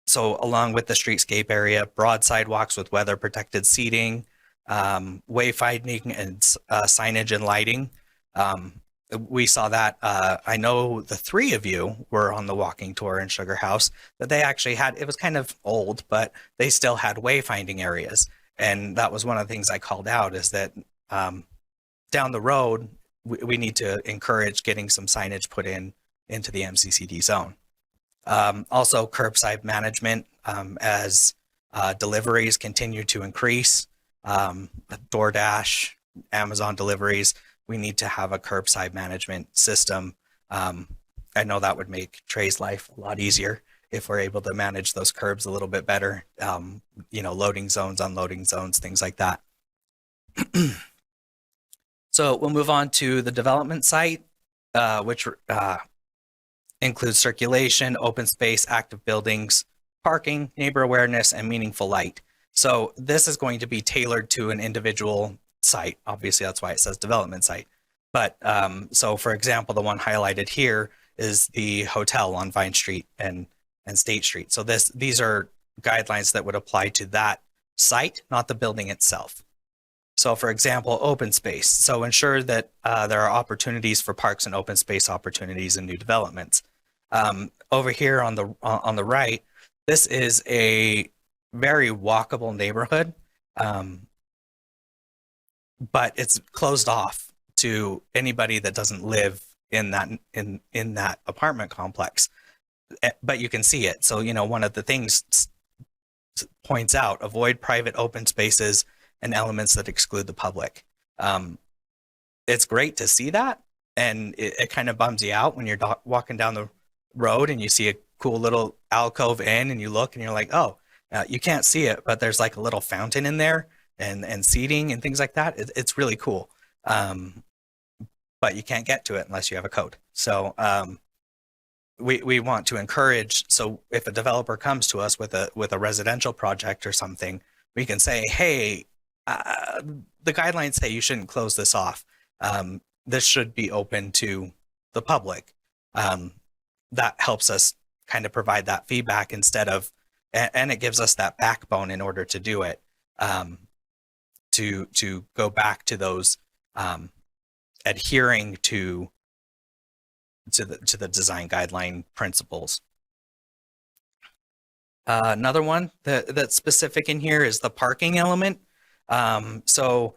Speaker 9: So along with the streetscape area, broad sidewalks with weather protected seating, wayfinding and signage and lighting. We saw that. I know the three of you were on the walking tour in Sugar House, that they actually had, it was kind of old, but they still had wayfinding areas. And that was one of the things I called out, is that down the road, we need to encourage getting some signage put into the MCCD zone. Also, curbside management, as deliveries continue to increase, DoorDash, Amazon deliveries, we need to have a curbside management system. I know that would make Trey's life a lot easier if we're able to manage those curbs a little bit better, loading zones, unloading zones, things like that. So we'll move on to the development site, which includes circulation, open space, active buildings, parking, neighbor awareness, and meaningful light. So this is going to be tailored to an individual site. Obviously, that's why it says development site. But so, for example, the one highlighted here is the hotel on Vine Street and State Street. So these are guidelines that would apply to that site, not the building itself. So, for example, open space. So ensure that there are opportunities for parks and open space opportunities in new developments. Over here on the right, this is a very walkable neighborhood, but it's closed off to anybody that doesn't live in that apartment complex. But you can see it. So, one of the things points out, avoid private open spaces and elements that exclude the public. It's great to see that, and it kind of bums you out when you're walking down the road and you see a cool little alcove in, and you look and you're like, oh, you can't see it, but there's like a little fountain in there and seating and things like that. It's really cool. But you can't get to it unless you have a code. So we want to encourage. So if a developer comes to us with a residential project or something, we can say, hey, the guidelines say you shouldn't close this off. This should be open to the public. That helps us kind of provide that feedback instead of, and it gives us that backbone in order to do it, to go back to those adhering to the design guideline principles. Another one that's specific in here is the parking element. So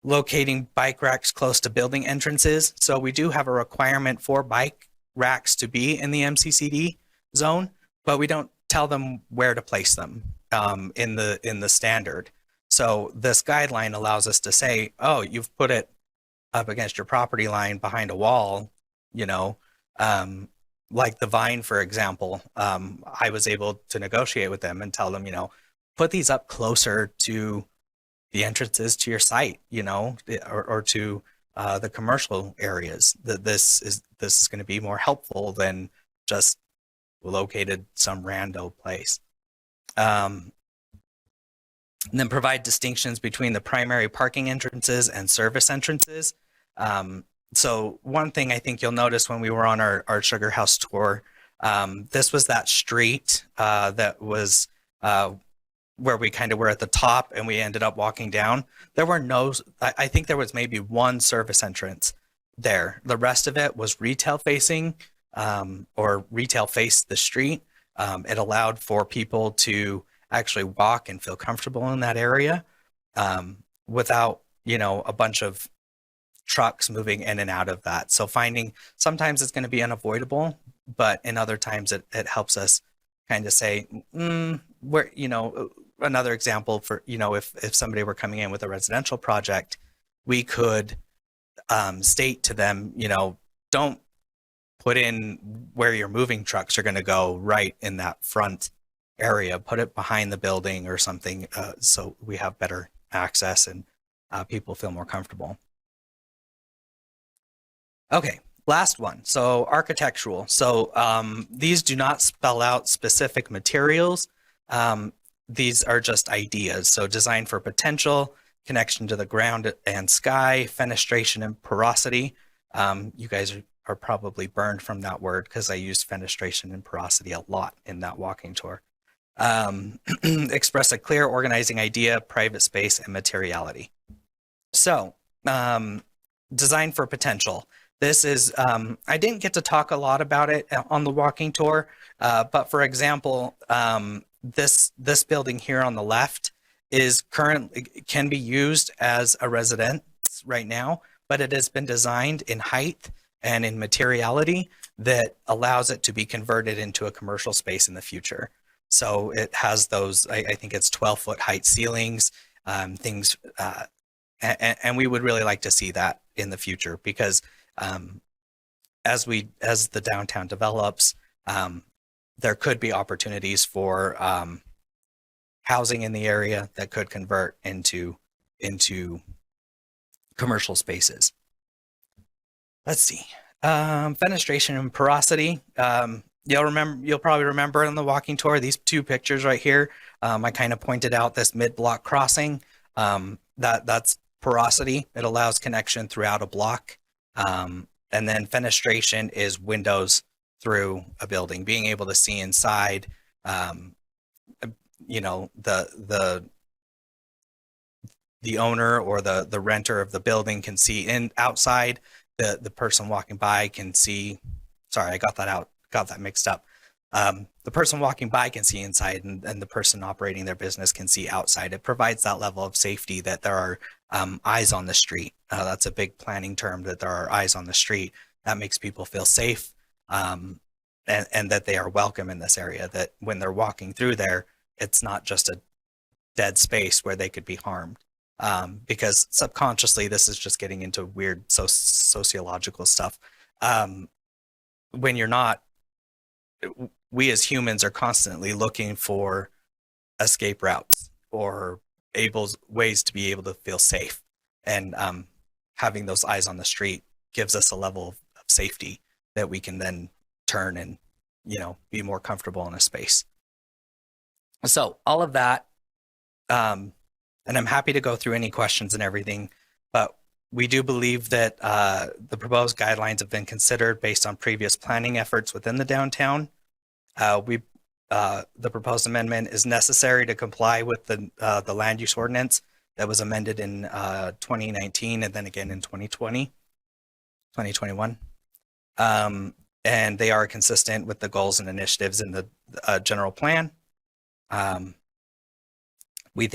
Speaker 9: locating bike racks close to building entrances. So we do have a requirement for bike racks to be in the MCCD zone, but we don't tell them where to place them in the standard. So this guideline allows us to say, oh, you've put it up against your property line behind a wall, like the Vine, for example. I was able to negotiate with them and tell them, put these up closer to the entrances to your site, or to the commercial areas. That this is going to be more helpful than just located some rando place. And then provide distinctions between the primary parking entrances and service entrances. So one thing I think you'll notice when we were on our Sugar House tour, this was that street that was where we kind of were at the top and we ended up walking down. There were I think there was maybe one service entrance there. The rest of it was retail facing, or retail faced the street. It allowed for people to actually walk and feel comfortable in that area without, a bunch of trucks moving in and out of that. So sometimes it's going to be unavoidable, but in other times it helps us kind of say, where, another example for, if somebody were coming in with a residential project, we could state to them, don't put in where your moving trucks are going to go right in that front area, put it behind the building or something, so we have better access and people feel more comfortable. Okay, last one. So architectural. So these do not spell out specific materials. These are just ideas. So design for potential, connection to the ground and sky, fenestration and porosity. You guys are probably burned from that word because I used fenestration and porosity a lot in that walking tour. express a clear organizing idea, private space, and materiality. So, design for potential. This is, I didn't get to talk a lot about it on the walking tour, but for example, this building here on the left is can be used as a residence right now, but it has been designed in height and in materiality that allows it to be converted into a commercial space in the future. So it has those, I think it's 12-foot height ceilings, things, and we would really like to see that in the future because as the downtown develops, there could be opportunities for housing in the area that could convert into commercial spaces. Let's see. Fenestration and porosity. You'll probably remember in the walking tour these two pictures right here. I kind of pointed out this mid-block crossing. That's porosity. It allows connection throughout a block. And then fenestration is windows through a building, being able to see inside. The owner or the renter of the building can see outside. The person walking by can see. Sorry, I got that mixed up. The person walking by can see inside, and the person operating their business can see outside. It provides that level of safety that there are eyes on the street. That's a big planning term, that there are eyes on the street. That makes people feel safe, and that they are welcome in this area, that when they're walking through there, it's not just a dead space where they could be harmed. Because subconsciously, this is just getting into weird sociological stuff. When you're not, we as humans are constantly looking for escape routes or ways to be able to feel safe. And having those eyes on the street gives us a level of safety that we can then turn and, be more comfortable in a space. So all of that, and I'm happy to go through any questions and everything, but we do believe that the proposed guidelines have been considered based on previous planning efforts within the downtown. The proposed amendment is necessary to comply with the land use ordinance that was amended in 2019 and then again in 2021. And they are consistent with the goals and initiatives in the general plan. We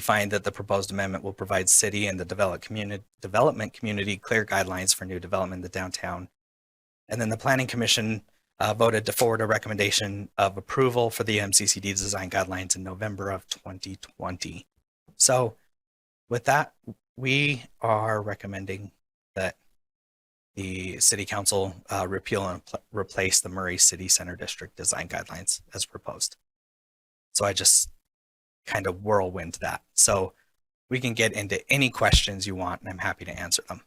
Speaker 9: find that the proposed amendment will provide city and the development community clear guidelines for new development in the downtown. And then the Planning Commission voted to forward a recommendation of approval for the MCCD design guidelines in November of 2020. So with that, we are recommending that the City Council repeal and replace the Murray City Center District design guidelines as proposed. So I just kind of whirlwind that. So we can get into any questions you want, and I'm happy to answer them.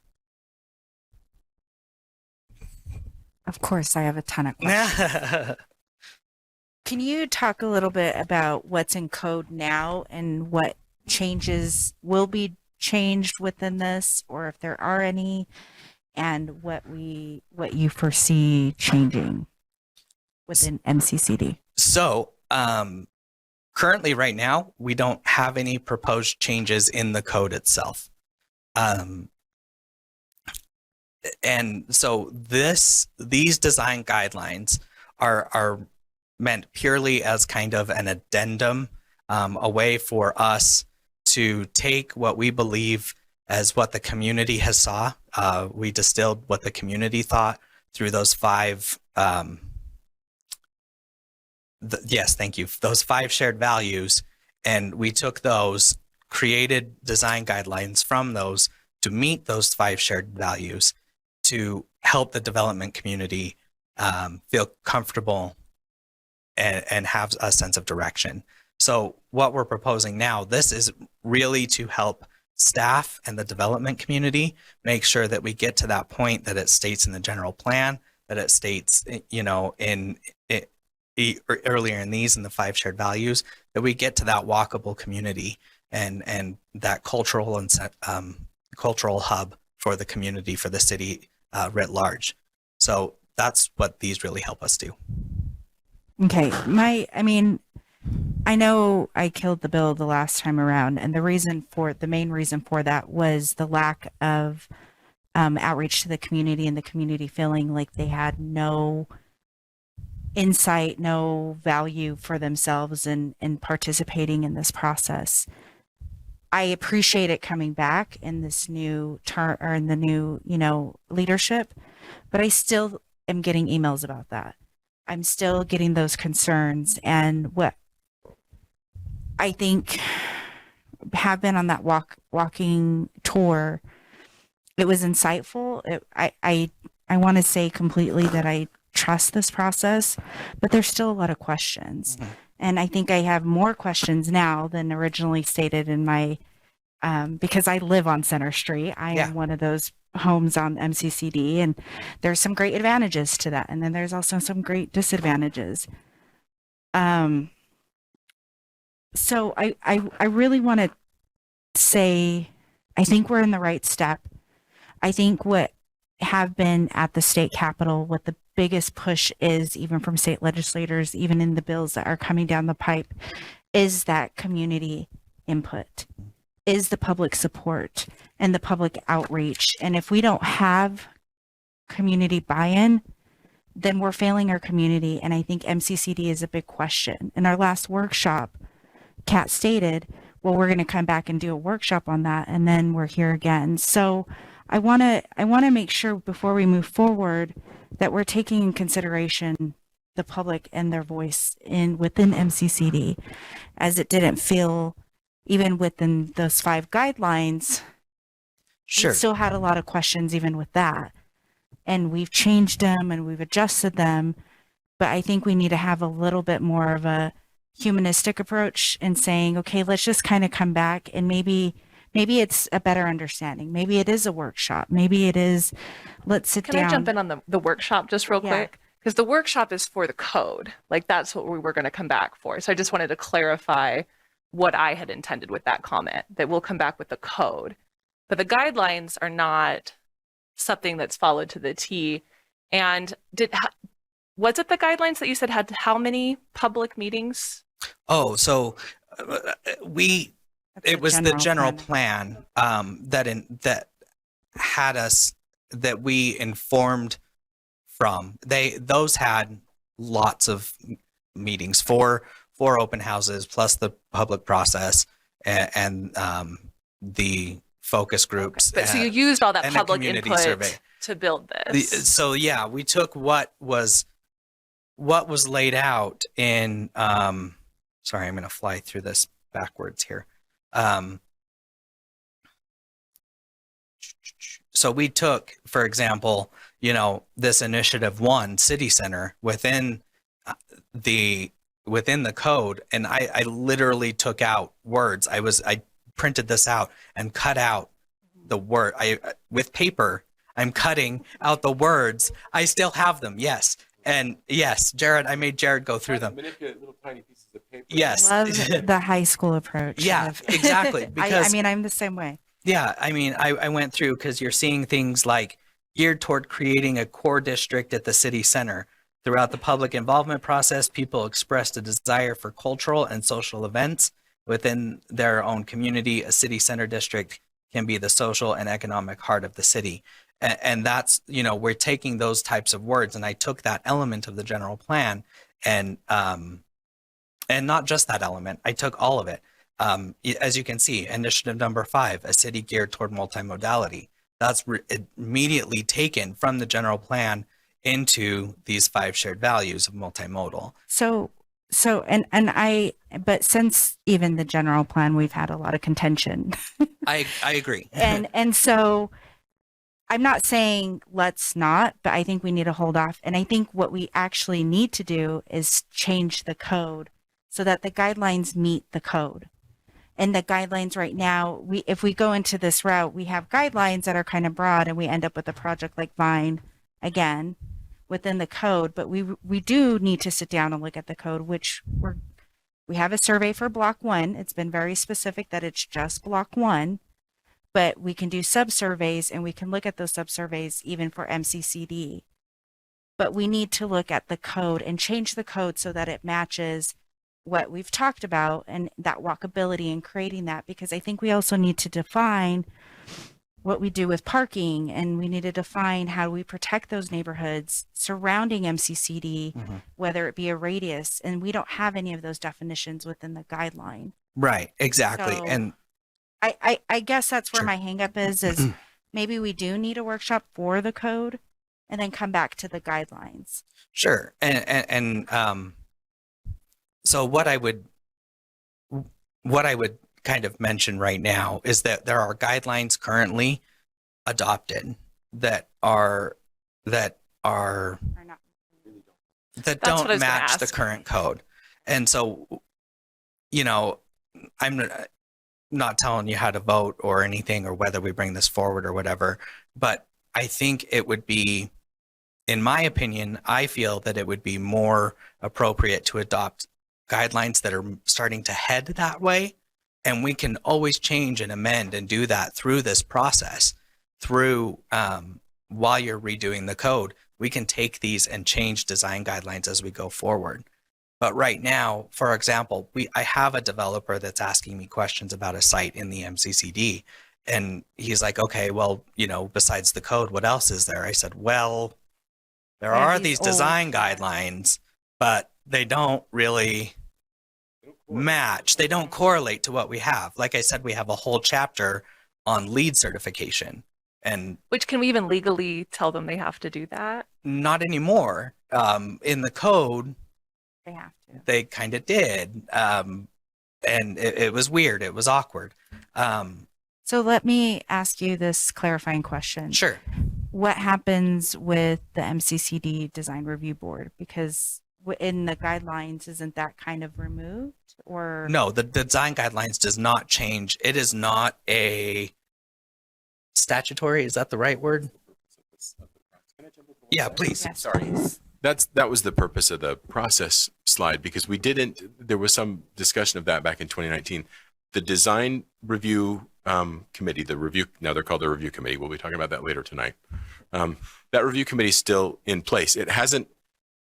Speaker 6: Of course, I have a ton of questions. Can you talk a little bit about what's in code now and what changes will be changed within this, or if there are any, and what you foresee changing within MCCD? So,
Speaker 9: currently, right now, we don't have any proposed changes in the code itself. And so these design guidelines are meant purely as kind of an addendum, a way for us to take what we believe as what the community has saw. We distilled what the community thought through those five those 5 shared values, and we took those, created design guidelines from those to meet those 5 shared values to help the development community feel comfortable and have a sense of direction. So what we're proposing now, this is really to help staff and the development community make sure that we get to that point that it states in the general plan, that it states, earlier in these and the 5 shared values, that we get to that walkable community and that cultural and cultural hub for the community, for the city writ large. So that's what these really help us do.
Speaker 6: Okay. I know I killed the bill the last time around, and the main reason for that was the lack of outreach to the community, and the community feeling like they had no insight, no value for themselves in participating in this process. I appreciate it coming back in this new term, or in the new, leadership, but I still am getting emails about that. I'm still getting those concerns, and what I think have been on that walking tour, it was insightful. I want to say completely that I trust this process, but there's still a lot of questions.
Speaker 9: Mhm.
Speaker 6: And I think I have more questions now than originally stated in my, because I live on Center Street. I
Speaker 9: Yeah.
Speaker 6: am one of those homes on MCCD, and there's some great advantages to that. And then there's also some great disadvantages. So I really want to say, I think we're in the right step. I think what have been at the state capitol, what the biggest push is, even from state legislators, even in the bills that are coming down the pipe, is that community input, is the public support and the public outreach. And if we don't have community buy-in, then we're failing our community. And I think MCCD is a big question. In our last workshop, Kat stated, well, we're going to come back and do a workshop on that, and then we're here again. So I want to make sure before we move forward that we're taking in consideration the public and their voice within MCCD, as it didn't feel, even within those 5 guidelines,
Speaker 9: Sure.
Speaker 6: we still had a lot of questions even with that. And we've changed them and we've adjusted them, but I think we need to have a little bit more of a humanistic approach in saying, okay, let's just kind of come back, and maybe it's a better understanding. Maybe it is a workshop. Maybe it is, let's sit
Speaker 1: Can
Speaker 6: down.
Speaker 1: I jump in on the workshop just real
Speaker 6: Yeah.
Speaker 1: quick? Because the workshop is for the code. Like, that's what we were going to come back for. So I just wanted to clarify what I had intended with that comment, that we'll come back with the code. But the guidelines are not something that's followed to the T. And was it the guidelines that you said had how many public meetings?
Speaker 9: Oh, so it was the general plan that had us, that we informed from. Those had lots of meetings, four open houses plus the public process and the focus groups.
Speaker 1: But so you used all that
Speaker 9: and a
Speaker 1: public
Speaker 9: community
Speaker 1: input
Speaker 9: survey.
Speaker 1: to build this.
Speaker 9: So yeah, we took what was laid out in sorry, I'm going to fly through this backwards here. So we took, for example, this initiative 1 city center within the code, and I literally took out words. I printed this out and cut out the word. With paper, I'm cutting out the words. I still have them. Yes. And yes, Jared, I made Jared go through them.
Speaker 8: Manipulate little tiny pieces of paper.
Speaker 9: Yes.
Speaker 6: Love the high school approach.
Speaker 9: Yeah, exactly. Because
Speaker 6: I mean, I'm the same way.
Speaker 9: yeah, I mean, I went through, because you're seeing things like geared toward creating a core district at the city center. Throughout the public involvement process, people expressed a desire for cultural and social events within their own community. A city center district can be the social and economic heart of the city. And that's, we're taking those types of words, and I took that element of the general plan and not just that element, I took all of it. As you can see, initiative number 5, a city geared toward multimodality. That's immediately taken from the general plan into these 5 shared values of multimodal.
Speaker 6: But since even the general plan, we've had a lot of contention.
Speaker 9: I agree.
Speaker 6: and so I'm not saying let's not, but I think we need to hold off. And I think what we actually need to do is change the code so that the guidelines meet the code. And the guidelines right now, if we go into this route, we have guidelines that are kind of broad, and we end up with a project like Vine again within the code. But we do need to sit down and look at the code, which we have a survey for block 1. It's been very specific that it's just block 1, but we can do sub-surveys, and we can look at those sub-surveys even for MCCD. But we need to look at the code and change the code so that it matches what we've talked about and that walkability and creating that, because I think we also need to define what we do with parking, and we need to define how we protect those neighborhoods surrounding MCCD, whether it be a radius, and we don't have any of those definitions within the guideline.
Speaker 9: Right, exactly.
Speaker 6: So-
Speaker 9: And
Speaker 6: I guess that's where
Speaker 9: Sure.
Speaker 6: my hangup is maybe we do need a workshop for the code and then come back to the guidelines.
Speaker 9: sure. So what I would kind of mention right now is that there are guidelines currently adopted that
Speaker 6: Or not.
Speaker 9: that
Speaker 1: That's what I
Speaker 9: don't
Speaker 1: was gonna
Speaker 9: match the
Speaker 1: ask.
Speaker 9: current code. And so, you know, I'm not telling you how to vote or anything or whether we bring this forward or whatever, but I think it would be, in my opinion, I feel that it would be more appropriate to adopt guidelines that are starting to head that way. And we can always change and amend and do that through this process. Through while you're redoing the code, we can take these and change design guidelines as we go forward. But right now, for example, I have a developer that's asking me questions about a site in the MCCD. And he's like, okay, well, you know, besides the code, what else is there? I said, well, there
Speaker 6: Yeah,
Speaker 9: are
Speaker 6: these
Speaker 9: these design
Speaker 6: old-
Speaker 9: guidelines, but they don't really match. They don't correlate to what we have. Like I said, we have a whole chapter on LEED certification, and
Speaker 1: Which can we even legally tell them they have to do that?
Speaker 9: not anymore. In the code,
Speaker 6: They have to.
Speaker 9: they kind of did. And it was weird. It was awkward.
Speaker 6: So let me ask you this clarifying question.
Speaker 9: Sure.
Speaker 6: What happens with the MCCD design review board? Because in the guidelines, isn't that kind of removed, or?
Speaker 9: No, the design guidelines does not change. It is not a statutory. Is that the right word? Yeah, please.
Speaker 6: Yes,
Speaker 8: Sorry.
Speaker 6: please.
Speaker 8: That was the purpose of the process slide, because there was some discussion of that back in 2019. The design review committee, now they're called the review committee. We'll be talking about that later tonight. That review committee is still in place. It hasn't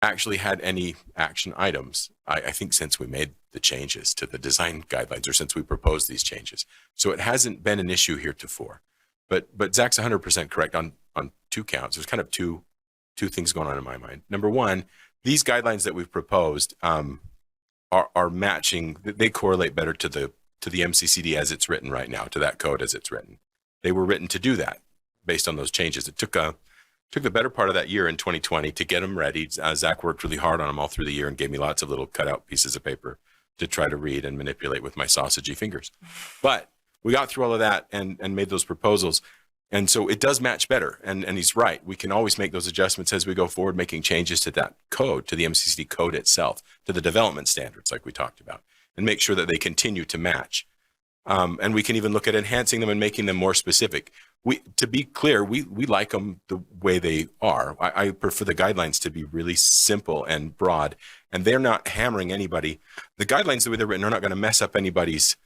Speaker 8: actually had any action items, I think, since we made the changes to the design guidelines, or since we proposed these changes. So it hasn't been an issue heretofore. But Zach's 100% correct on two counts. There's kind of two things going on in my mind. Number one, these guidelines that we've proposed are matching. They correlate better to the MCCD as it's written right now, to that code as it's written. They were written to do that based on those changes. It took the better part of that year in 2020 to get them ready. Zach worked really hard on them all through the year and gave me lots of little cutout pieces of paper to try to read and manipulate with my sausagey fingers. But we got through all of that and made those proposals. And so it does match better. And he's right. We can always make those adjustments as we go forward, making changes to that code, to the MCCD code itself, to the development standards like we talked about, and make sure that they continue to match. And we can even look at enhancing them and making them more specific. To be clear, we like them the way they are. I prefer the guidelines to be really simple and broad, and they're not hammering anybody. The guidelines, the way they're written, are not going to mess up anybody's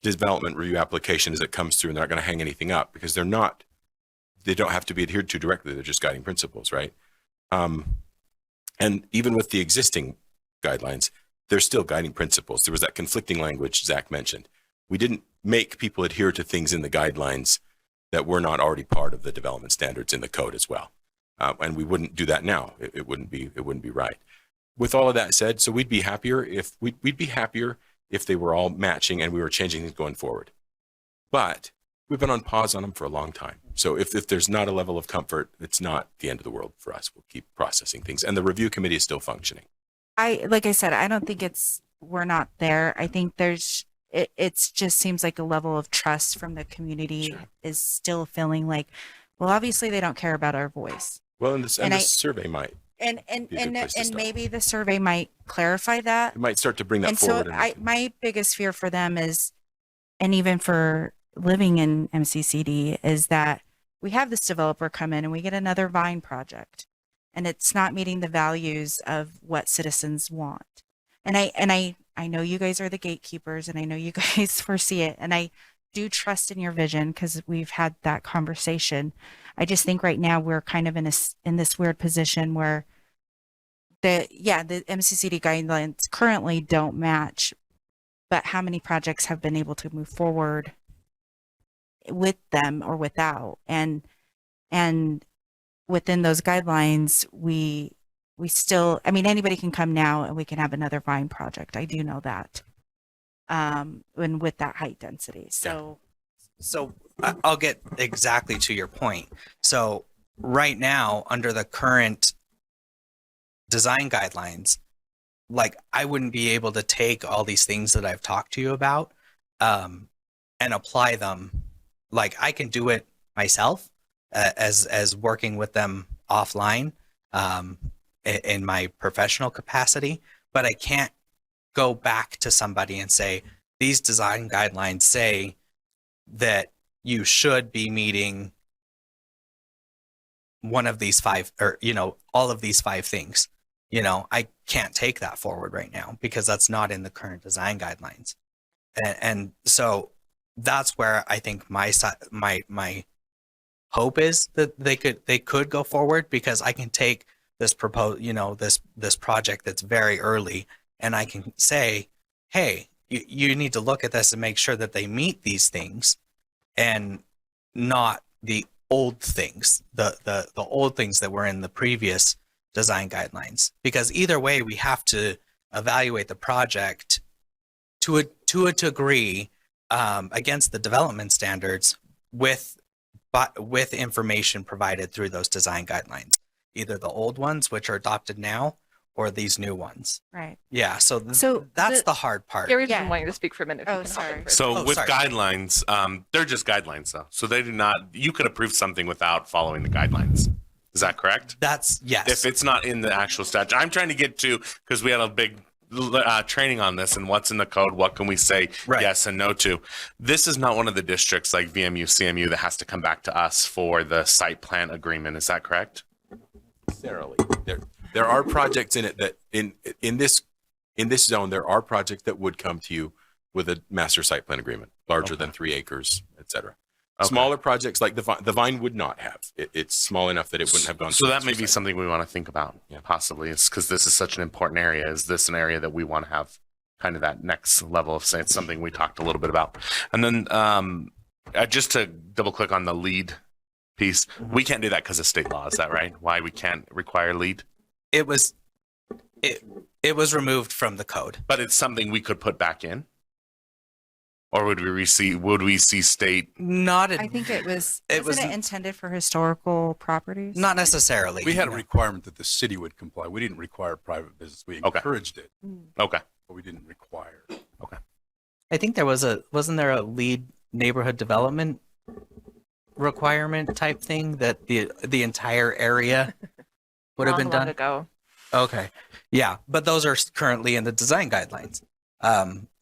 Speaker 8: development review application as it comes through, and they're not going to hang anything up, because they don't have to be adhered to directly. They're just guiding principles, right? And even with the existing guidelines, they're still guiding principles. There was that conflicting language Zach mentioned. We didn't make people adhere to things in the guidelines that were not already part of the development standards in the code as well. And we wouldn't do that now. It wouldn't be right. With all of that said, so we'd be happier if they were all matching and we were changing things going forward. But we've been on pause on them for a long time. So if there's not a level of comfort, it's not the end of the world for us. We'll keep processing things. And the review committee is still functioning.
Speaker 6: Like I said, I don't think we're not there. I think it's just seems like a level of trust from the community
Speaker 8: Sure.
Speaker 6: is still feeling like, well, obviously they don't care about our voice.
Speaker 8: Well, and this survey might.
Speaker 6: And
Speaker 8: Be a good place to start.
Speaker 6: maybe the survey might clarify that.
Speaker 8: It might start to bring that
Speaker 6: And
Speaker 8: forward.
Speaker 6: so my biggest fear for them is, and even for living in MCCD, is that we have this developer come in and we get another Vine project, and it's not meeting the values of what citizens want. And I know you guys are the gatekeepers, and I know you guys foresee it, and I do trust in your vision because we've had that conversation. I just think right now we're kind of in this weird position where the MCCD guidelines currently don't match, but how many projects have been able to move forward with them or without? And within those guidelines, we still, I mean, anybody can come now and we can have another vine project. I do know that. And with that height density. So
Speaker 9: I'll get exactly to your point. So right now, under the current design guidelines, like I wouldn't be able to take all these things that I've talked to you about and apply them. Like I can do it myself as working with them offline in my professional capacity, but I can't go back to somebody and say, these design guidelines say that you should be meeting one of these 5, or, you know, all of these 5 things. You know, I can't take that forward right now because that's not in the current design guidelines. And so that's where I think my hope is that they could go forward, because I can take this this project that's very early, and I can say, hey, you need to look at this and make sure that they meet these things and not the old things, the old things that were in the previous design guidelines. Because either way, we have to evaluate the project to a degree against the development standards with information provided through those design guidelines, either the old ones, which are adopted now, or these new ones.
Speaker 6: right.
Speaker 9: Yeah, so
Speaker 6: So
Speaker 9: that's the hard part.
Speaker 1: Gary's
Speaker 6: Yeah.
Speaker 1: been wanting to speak for a minute. if you
Speaker 6: Oh,
Speaker 1: can hop in
Speaker 6: sorry.
Speaker 1: for a
Speaker 10: So
Speaker 9: Oh,
Speaker 10: with
Speaker 9: sorry.
Speaker 10: guidelines, they're just guidelines though. So they do not, you could approve something without following the guidelines. Is that correct?
Speaker 9: That's yes.
Speaker 10: If it's not in the actual statute, I'm trying to get to, because we had a big training on this and what's in the code, what can we say
Speaker 9: Right.
Speaker 10: yes and no to. This is not one of the districts like VMU, CMU that has to come back to us for the site plan agreement. Is that correct?
Speaker 8: Necessarily. There are projects in it that in this zone, there are projects that would come to you with a master site plan agreement, larger than 3 acres, et cetera.
Speaker 10: Okay.
Speaker 8: Smaller projects like the Vine would not have. It's small enough that it wouldn't have gone.
Speaker 10: So
Speaker 8: through
Speaker 10: that
Speaker 8: master
Speaker 10: may be
Speaker 8: site.
Speaker 10: something we want to think about, possibly, is because this is such an important area. Is this an area that we want to have kind of that next level of, say, it's something we talked a little bit about. And then just to double click on the lead piece, we can't do that because of state law. Is that right? Why we can't require lead?
Speaker 9: It was removed from the code.
Speaker 10: But it's something we could put back in? Or would we see state?
Speaker 9: Not
Speaker 6: I think it was,
Speaker 9: It
Speaker 6: wasn't
Speaker 9: was-
Speaker 6: it intended for historical properties?
Speaker 9: not necessarily.
Speaker 11: We had a requirement that the city would comply. We didn't require private business. We
Speaker 10: Okay.
Speaker 11: encouraged it,
Speaker 10: Okay.
Speaker 11: but we didn't require.
Speaker 9: I think there wasn't there a lead neighborhood development requirement type thing that the entire area would have been
Speaker 1: long
Speaker 9: done?
Speaker 1: ago.
Speaker 9: Okay. Yeah, but those are currently in the design guidelines.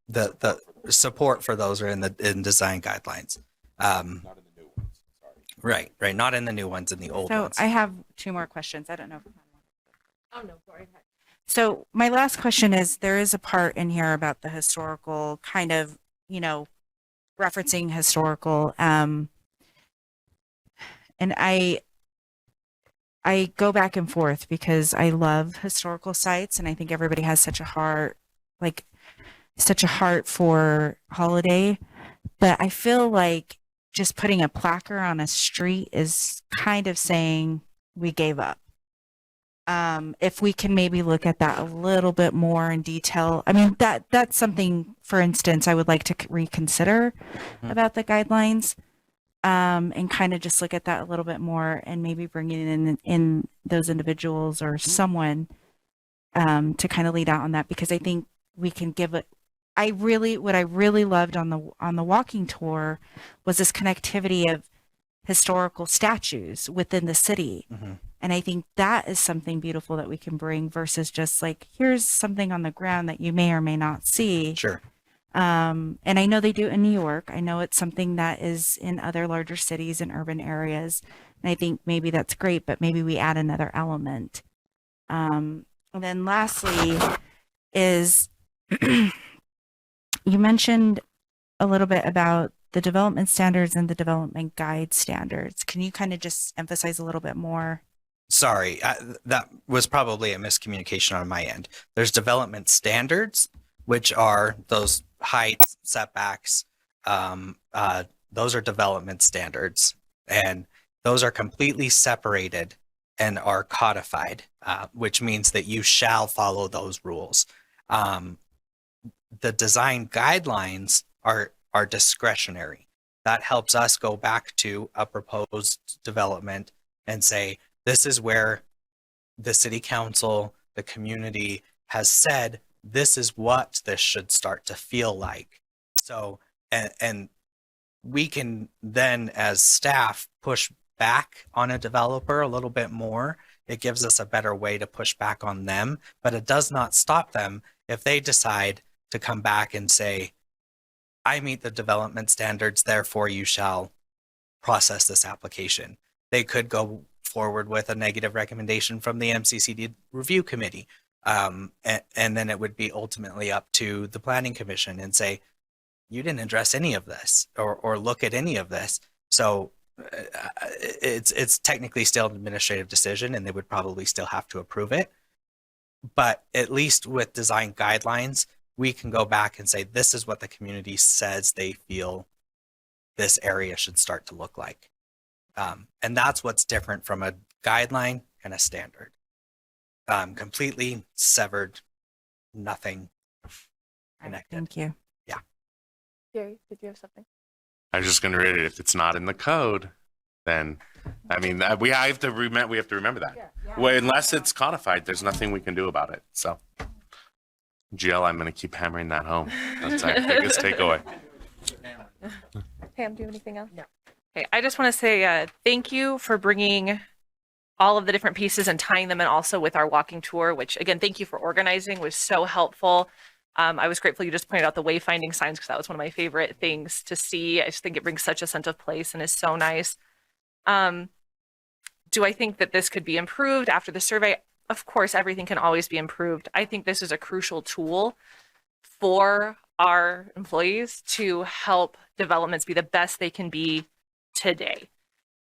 Speaker 9: The support for those are in design guidelines.
Speaker 8: Not in the new ones. Sorry.
Speaker 9: Right. Not in the new ones, in the old
Speaker 6: So
Speaker 9: ones.
Speaker 6: I have 2 more questions. I don't know.
Speaker 1: Oh, no, sorry.
Speaker 6: So my last question is, there is a part in here about the historical kind of, referencing historical, and I go back and forth because I love historical sites, and I think everybody has such a heart for holiday, but I feel like just putting a placard on a street is kind of saying we gave up. If we can maybe look at that a little bit more in detail. I mean, that's something, for instance, I would like to reconsider about the guidelines, and kind of just look at that a little bit more, and maybe bringing in those individuals or someone to kind of lead out on that, because I think we can give it. What I really loved on the walking tour was this connectivity of historical statues within the city.
Speaker 9: Mhm.
Speaker 6: And I think that is something beautiful that we can bring, versus just like, here's something on the ground that you may or may not see.
Speaker 9: Sure.
Speaker 6: And I know they do it in New York. I know it's something that is in other larger cities and urban areas. And I think maybe that's great, but maybe we add another element. And then lastly is you mentioned a little bit about the development standards and the development guide standards. Can you kind of just emphasize a little bit more
Speaker 9: Sorry, that was probably a miscommunication on my end. There's development standards, which are those heights, setbacks. Those are development standards, and those are completely separated and are codified, which means that you shall follow those rules. The design guidelines are discretionary. That helps us go back to a proposed development and say, this is where the city council, the community has said, this is what this should start to feel like. So, and we can then as staff push back on a developer a little bit more. It gives us a better way to push back on them, but it does not stop them if they decide to come back and say, I meet the development standards, therefore you shall process this application. They could go forward with a negative recommendation from the MCCD review committee. And then it would be ultimately up to the planning commission and say, you didn't address any of this or look at any of this. So it's technically still an administrative decision and they would probably still have to approve it. But at least with design guidelines, we can go back and say, this is what the community says they feel this area should start to look like. And that's what's different from a guideline and a standard. Completely severed, nothing connected.
Speaker 6: Thank you.
Speaker 9: Yeah.
Speaker 1: Gary, did you have something?
Speaker 10: I was just going to read it. If it's not in the code, then I mean we have to remember that. Well, unless it's codified, there's nothing we can do about it. So, GL, I'm going to keep hammering that home. That's our biggest takeaway.
Speaker 1: Pam, do you have anything else? No. Okay, I just want to say thank you for bringing all of the different pieces and tying them in also with our walking tour, which again, thank you for organizing, was so helpful. I was grateful you just pointed out the wayfinding signs because that was one of my favorite things to see. I just think it brings such a sense of place and is so nice. Do I think that this could be improved after the survey? Of course, everything can always be improved. I think this is a crucial tool for our employees to help developments be the best they can be today.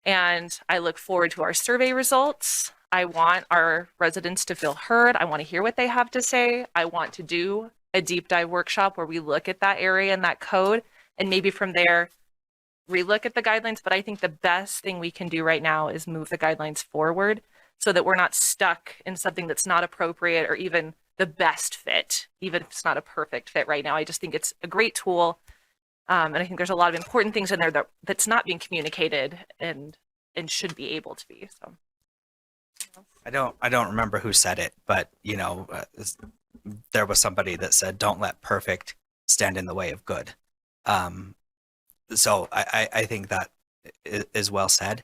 Speaker 1: And I look forward to our survey results. I want our residents to feel heard. I want to hear what they have to say. I want to do a deep dive workshop where we look at that area and that code, and maybe from there, relook at the guidelines. But I think the best thing we can do right now is move the guidelines forward so that we're not stuck in something that's not appropriate or even the best fit, even if it's not a perfect fit right now. I just think it's a great tool. And I think there's a lot of important things in there that's not being communicated and should be able to be. So
Speaker 9: I don't remember who said it, but you know, there was somebody that said, "Don't let perfect stand in the way of good." So I think that is well said.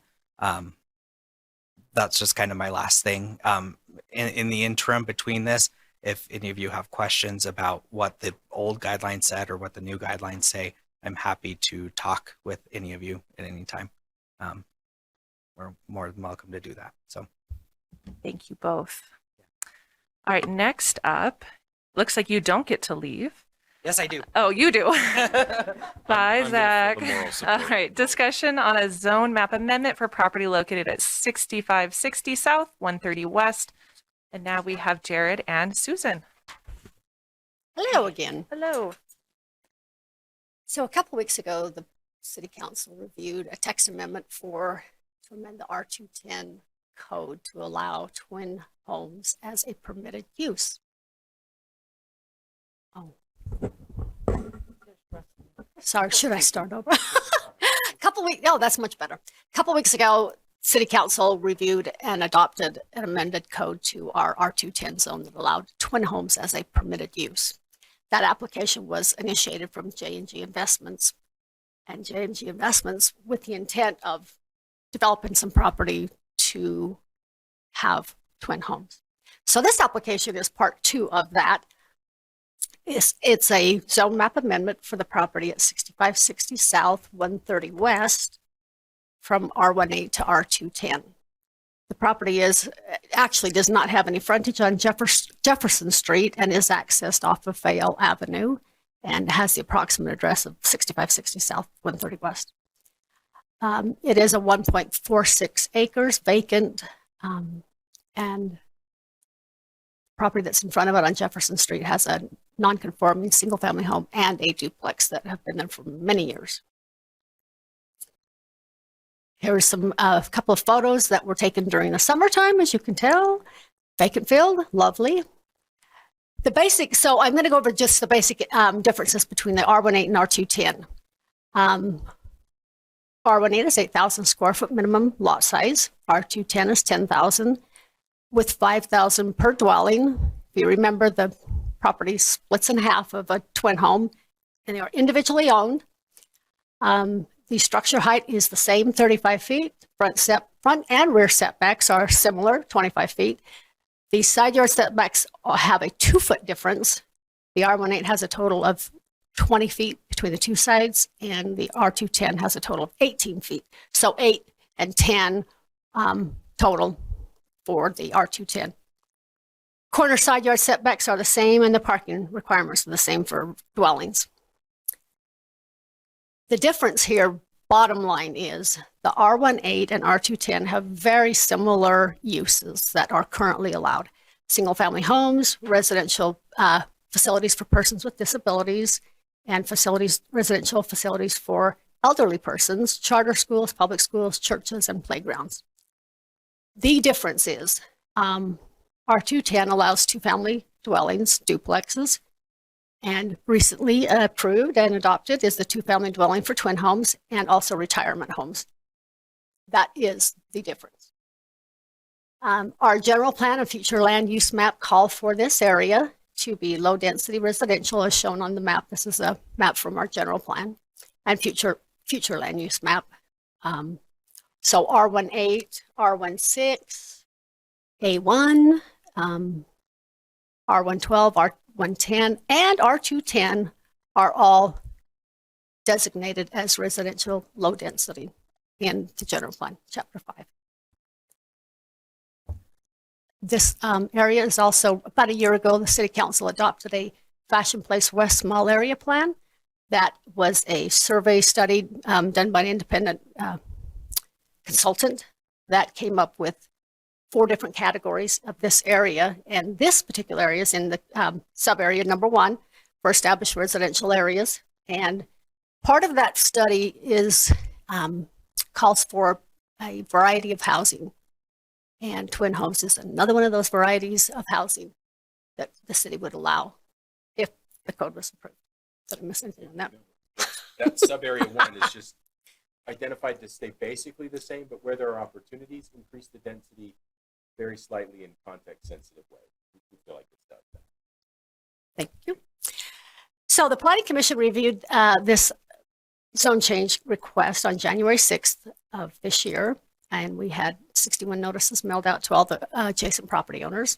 Speaker 9: That's just kind of my last thing. In the interim between this, if any of you have questions about what the old guidelines said or what the new guidelines say, I'm happy to talk with any of you at any time. We're more than welcome to do that. So
Speaker 1: thank you both. All right, next up, looks like you don't get to leave.
Speaker 9: yes, I do.
Speaker 1: Oh, you do. Bye,
Speaker 8: I'm
Speaker 1: Zach.
Speaker 8: gonna feel the moral support.
Speaker 1: All right, discussion on a zone map amendment for property located at 6560 South, 130 West. And now we have Jared and Susan.
Speaker 12: Hello again.
Speaker 1: Hello.
Speaker 12: So a couple weeks ago, the City Council reviewed a text amendment to amend the R210 code to allow twin homes as a permitted use. Oh. Sorry, should I start over? That's much better. A couple weeks ago, City Council reviewed and adopted an amended code to our R210 zone that allowed twin homes as a permitted use. That application was initiated from J&G Investments, and J&G Investments with the intent of developing some property to have twin homes. So this application is part 2 of that. It's a zone map amendment for the property at 6560 South, 130 West, from R18 to R210. The property actually does not have any frontage on Jefferson Street and is accessed off of Fayette Avenue and has the approximate address of 6560 South, 130 West. It is a 1.46 acres vacant And property that's in front of it on Jefferson Street has a non-conforming single-family home and a duplex that have been there for many years. Here's some a couple of photos that were taken during the summertime, as you can tell. Vacant field, lovely. The basic, so I'm going to go over just the basic differences between the R18 and R210. R18 is 8,000 square foot minimum lot size. R210 is 10,000 with 5,000 per dwelling. If you remember, the property splits in half of a twin home and they are individually owned. The structure height is the same, 35 feet. Front and rear setbacks are similar, 25 feet. The side yard setbacks have a 2-foot difference. The R18 has a total of 20 feet between the two sides, and the R210 has a total of 18 feet. So 8 and 10 total for the R210. Corner side yard setbacks are the same, and the parking requirements are the same for dwellings. The difference here, bottom line, is the R18 and R210 have very similar uses that are currently allowed. Single-family homes, residential facilities for persons with disabilities, and residential facilities for elderly persons, charter schools, public schools, churches, and playgrounds. The difference is R210 allows two-family dwellings, duplexes, and recently approved and adopted is the two-family dwelling for twin homes and also retirement homes. That is the difference. Our general plan and future land use map call for this area to be low-density residential, as shown on the map. This is a map from our general plan and future land use map. So R18, R16, A1, R112, R110, and R210 are all designated as residential low density in the general plan, chapter 5. This area is also, about a year ago, the City Council adopted a Fashion Place West small area plan. That was a survey study done by an independent consultant that came up with 4 different categories of this area. And this particular area is in the sub-area number 1 for established residential areas. And part of that study is calls for a variety of housing. And twin homes is another one of those varieties of housing that the city would allow if the code was approved. Did I miss anything on that?
Speaker 8: That sub-area 1 is just identified to stay basically the same, but where there are opportunities, increase the density very slightly in context-sensitive ways. We feel like it does that.
Speaker 12: Thank you. So the Planning Commission reviewed this zone change request on January 6th of this year, and we had 61 notices mailed out to all the adjacent property owners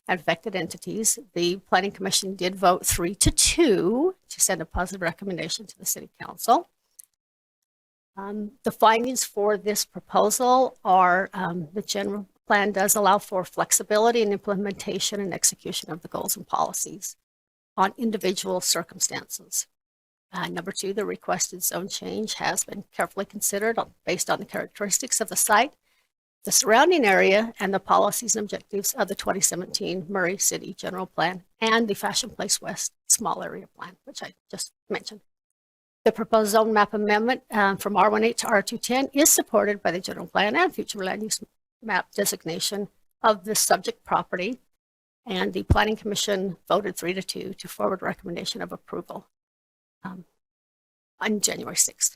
Speaker 12: and affected entities. The Planning Commission did vote 3-2 to send a positive recommendation to the City Council. The findings for this proposal are the general plan does allow for flexibility in implementation and execution of the goals and policies on individual circumstances. Number 2, the requested zone change has been carefully considered based on the characteristics of the site, the surrounding area, and the policies and objectives of the 2017 Murray City General Plan and the Fashion Place West Small Area Plan, which I just mentioned. The proposed zone map amendment from R18 to R210 is supported by the general plan and future land use map designation of the subject property, and the Planning Commission voted 3-2 to forward recommendation of approval on January 6th.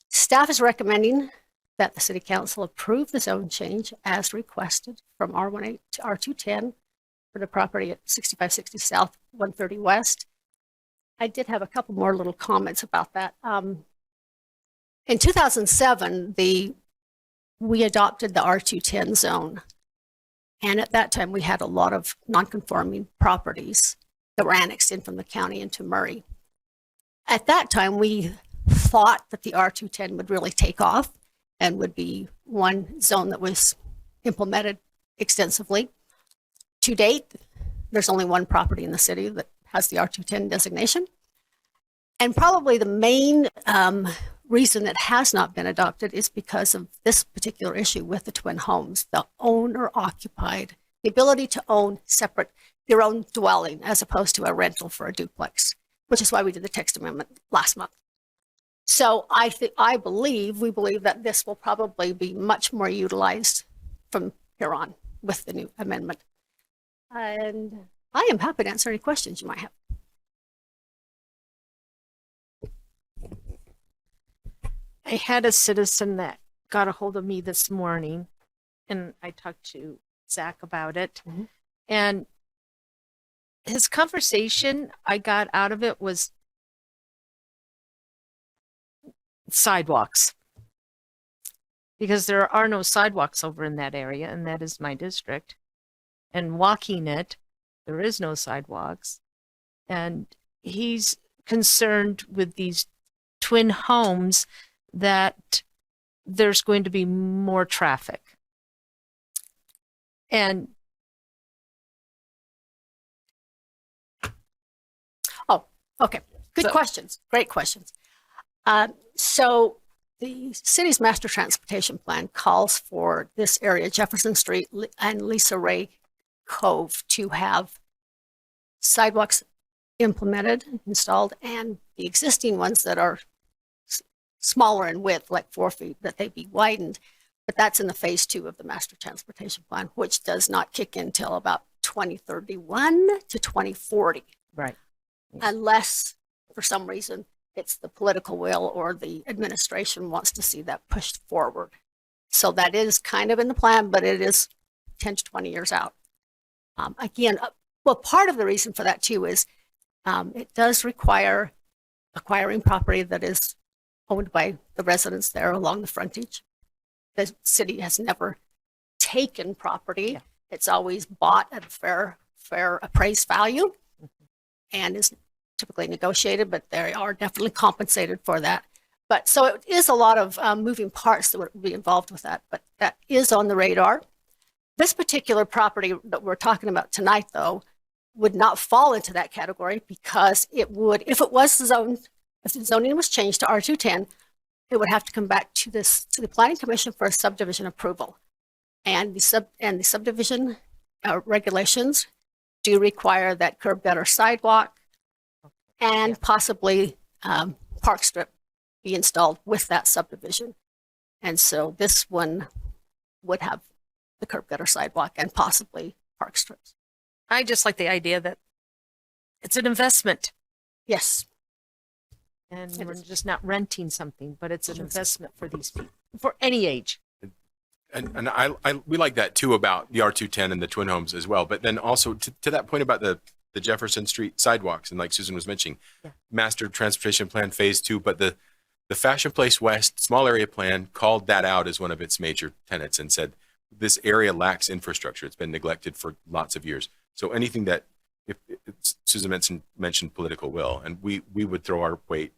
Speaker 12: Staff is recommending that the City Council approve the zone change as requested from R18 to R210 for the property at 6560 South, 130 West. I did have a couple more little comments about that. In 2007, we adopted the R210 zone. And at that time, we had a lot of non-conforming properties that were annexed in from the county into Murray. At that time, we thought that the R210 would really take off and would be one zone that was implemented extensively. To date, there's only one property in the city that has the R210 designation. And probably the main reason it has not been adopted is because of this particular issue with the twin homes. The owner-occupied the ability to own their own dwelling as opposed to a rental for a duplex, which is why we did the text amendment last month. So we believe that this will probably be much more utilized from here on with the new amendment. And I am happy to answer any questions you might have.
Speaker 13: I had a citizen that got a hold of me this morning, and I talked to Zach about it. And his conversation I got out of it was sidewalks, because there are no sidewalks over in that area, and that is my district. And walking it, there is no sidewalks. And he's concerned with these twin homes that there's going to be more traffic. And
Speaker 12: Okay, good questions. Great questions. So the city's master transportation plan calls for this area, Jefferson Street and Lisa Ray Cove, to have sidewalks installed, and the existing ones that are smaller in width, like 4 feet, that they be widened. But that's in the phase 2 of the master transportation plan, which does not kick in till about 2031 to 2040.
Speaker 13: right.
Speaker 12: Unless for some reason it's the political will or the administration wants to see that pushed forward. So that is kind of in the plan, but it is 10 to 20 years out. Part of the reason for that too is it does require acquiring property that is owned by the residents there along the frontage. The city has never taken property.
Speaker 13: Yeah.
Speaker 12: It's always bought at a fair appraised value and is typically negotiated, but they are definitely compensated for that. But so it is a lot of moving parts that would be involved with that, but that is on the radar. This particular property that we're talking about tonight, though, would not fall into that category because it would, if it was zoned, if the zoning was changed to R210, it would have to come back to the Planning Commission for a subdivision approval. And the subdivision regulations do require that curb gutter sidewalk and possibly park strip be installed with that subdivision. And so this one would have the curb gutter sidewalk and possibly park strips.
Speaker 13: I just like the idea that it's an investment,
Speaker 12: Yes.
Speaker 13: and
Speaker 12: It
Speaker 13: we're
Speaker 12: is.
Speaker 13: just not renting something, but it's an investment for these people, for any age.
Speaker 8: And we like that too about the R210 and the twin homes as well. But then also to that point about the Jefferson Street sidewalks, and like Susan was mentioning,
Speaker 13: Yeah.
Speaker 8: master transportation plan phase 2, but the Fashion Place West small area plan called that out as one of its major tenets and said this area lacks infrastructure. It's been neglected for lots of years. So anything that, if Susan mentioned political will, and we would throw our weight,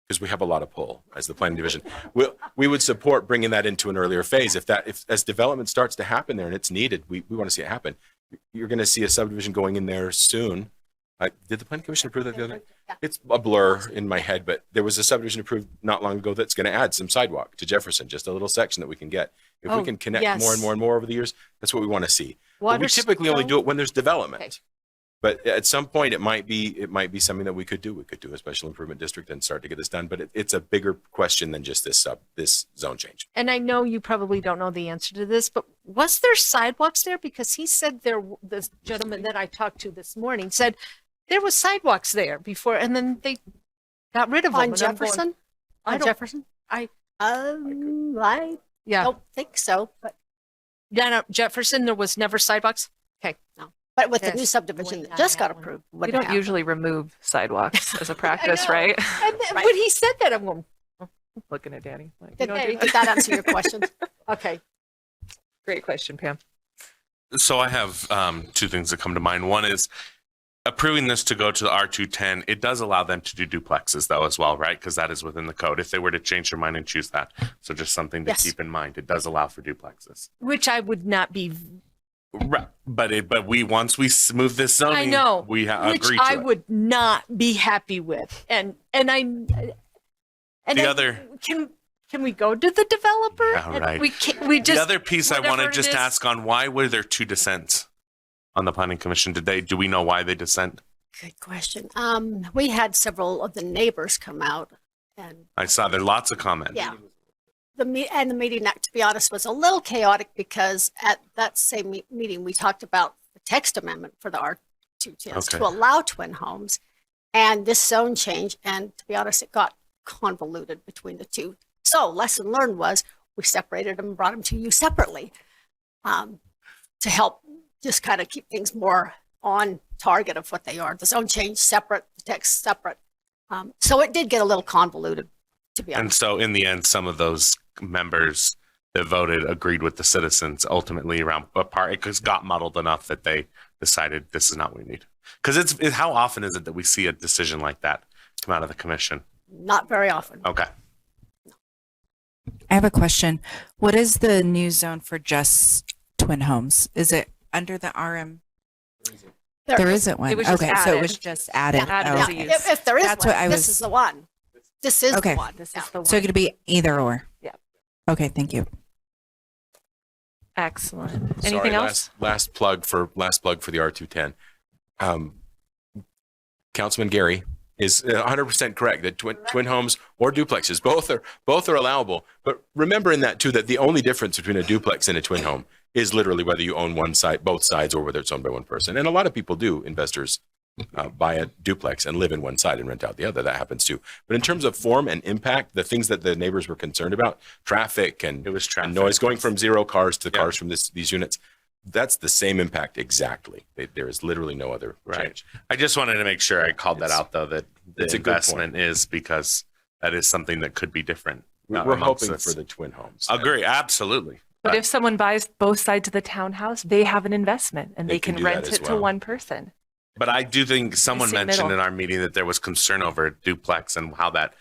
Speaker 8: because we have a lot of pull as the planning division, we would support bringing that into an earlier phase. If as development starts to happen there and it's needed, we want to see it happen. You're going to see a subdivision going in there soon. Did the planning commission approve that the other day?
Speaker 12: Yeah.
Speaker 8: It's a blur in my head, but there was a subdivision approved not long ago that's going to add some sidewalk to Jefferson, just a little section that we can get. If we can connect more and more and more over the years, that's what we want to see. But we typically only do it when there's development.
Speaker 13: Okay.
Speaker 8: But at some point, it might be something that we could do. We could do a special improvement district and start to get this done. But it's a bigger question than just this zone change.
Speaker 13: And I know you probably don't know the answer to this, but was there sidewalks there? Because he said the gentleman that I talked to this morning said there was sidewalks there before, and then they got rid of them.
Speaker 12: On
Speaker 13: And I'm going,
Speaker 12: Jefferson?
Speaker 13: I
Speaker 12: On
Speaker 13: don't-
Speaker 12: Jefferson?
Speaker 13: I
Speaker 12: I don't think so, but
Speaker 13: no, Jefferson, there was never sidewalks. Okay.
Speaker 12: but with the new
Speaker 13: Yes,
Speaker 12: subdivision
Speaker 13: going
Speaker 12: that just
Speaker 13: down
Speaker 12: got
Speaker 13: that one.
Speaker 12: approved.
Speaker 1: We
Speaker 12: wouldn't
Speaker 1: don't
Speaker 12: happen.
Speaker 1: usually remove sidewalks as a practice,
Speaker 13: know.
Speaker 1: right?
Speaker 13: And then when he said that, I'm going,
Speaker 1: Looking at Danny. Like, you
Speaker 12: Did,
Speaker 1: don't do
Speaker 12: did that answer your question?
Speaker 13: okay.
Speaker 1: Great question, Pam.
Speaker 10: So I have two things that come to mind. One is approving this to go to the R210. It does allow them to do duplexes though as well, right? Because that is within the code if they were to change their mind and choose that. So just something to
Speaker 12: Yes.
Speaker 10: keep in mind. It does allow for duplexes.
Speaker 13: Which I would not be,
Speaker 10: Right. But we once we move this zoning,
Speaker 13: I know,
Speaker 10: we
Speaker 13: which
Speaker 10: agree to
Speaker 13: I
Speaker 10: it.
Speaker 13: would not be happy with. And
Speaker 10: The other-
Speaker 13: can we go to the developer?
Speaker 10: Yeah,
Speaker 13: And
Speaker 10: right.
Speaker 13: We just
Speaker 10: The other piece I want to
Speaker 13: whatever it
Speaker 10: just
Speaker 13: is.
Speaker 10: ask on, why were there two dissents? on the planning commission. Do we know why they dissent?
Speaker 12: Good question. We had several of the neighbors come out, and
Speaker 10: I saw there lots of comments.
Speaker 12: yeah, the meeting, to be honest, was a little chaotic because at that same meeting we talked about the text amendment for the R210s to allow twin homes, and this zone change. And to be honest, it got convoluted between the two. So lesson learned was we separated them and brought them to you separately, to help just kind of keep things more on target of what they are. The zone change separate, the text separate. So it did get a little convoluted, to be honest.
Speaker 10: And so in the end, some of those members that voted agreed with the citizens ultimately around a part. It just got muddled enough that they decided this is not what we need. Because how often is it that we see a decision like that come out of the commission?
Speaker 12: Not very often.
Speaker 10: Okay.
Speaker 6: I have a question. What is the new zone for just twin homes? Is it under the RM? There isn't one.
Speaker 1: It was just
Speaker 6: Okay, so it was
Speaker 1: added.
Speaker 6: just added.
Speaker 1: Added
Speaker 6: Oh,
Speaker 1: as a
Speaker 6: okay.
Speaker 1: use.
Speaker 12: If there is
Speaker 6: That's
Speaker 12: one,
Speaker 6: what I
Speaker 12: this
Speaker 6: was-
Speaker 12: is the one. This is
Speaker 6: Okay.
Speaker 12: the one.
Speaker 1: This
Speaker 12: Yeah.
Speaker 1: is the one.
Speaker 6: So it could be either or.
Speaker 1: Yeah.
Speaker 6: Okay, thank you.
Speaker 1: Excellent. Anything
Speaker 8: Sorry,
Speaker 1: else?
Speaker 8: Last plug for the R210. Councilman Gary is 100% correct that twin homes or duplexes, both are allowable. But remember in that too, that the only difference between a duplex and a twin home is literally whether you own one side, both sides, or whether it's owned by one person. And a lot of people do, investors, buy a duplex and live in one side and rent out the other. That happens too. But in terms of form and impact, the things that the neighbors were concerned about, traffic and and noise, going from 0 cars to cars from these units, that's the same impact exactly. There is literally no other change.
Speaker 10: I just wanted to make sure I called that out, though, that the
Speaker 8: it's a good
Speaker 10: investment is because that is something that could be different.
Speaker 8: We're
Speaker 10: amongst
Speaker 8: hoping
Speaker 10: us.
Speaker 8: for the twin homes.
Speaker 10: Agree, absolutely.
Speaker 1: But if someone buys both sides of the townhouse, they have an investment and
Speaker 8: They
Speaker 1: they
Speaker 8: can
Speaker 1: can
Speaker 8: do that
Speaker 1: rent
Speaker 8: as
Speaker 1: it to
Speaker 8: well.
Speaker 1: one person.
Speaker 10: But I do think someone
Speaker 1: Missing
Speaker 10: mentioned
Speaker 1: middle.
Speaker 10: in our meeting that there was concern over duplex and how that,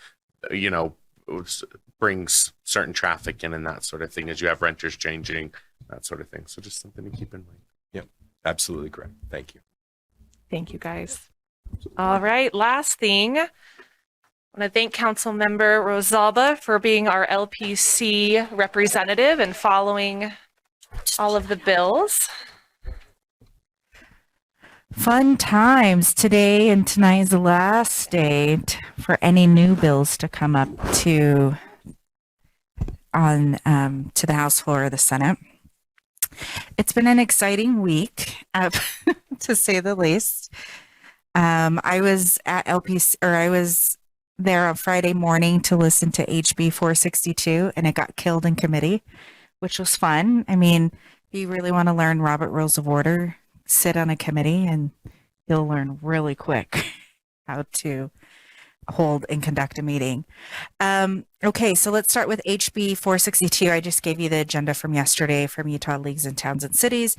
Speaker 10: brings certain traffic in and that sort of thing as you have renters changing, that sort of thing. So just something to keep in mind.
Speaker 8: Yep, absolutely correct. Thank you.
Speaker 1: Thank you, guys. All right, last thing. I want to thank Council Member Rosalba for being our LPC representative and following all of the bills.
Speaker 6: Fun times. Today and tonight is the last date for any new bills to come up to the House floor of the Senate. It's been an exciting week, to say the least. I was at I was there on Friday morning to listen to HB 462, and it got killed in committee, which was fun. I mean, if you really want to learn Robert Rules of Order, sit on a committee and you'll learn really quick how to hold and conduct a meeting. Okay, so let's start with HB 462. I just gave you the agenda from yesterday from Utah Leagues and Towns and Cities,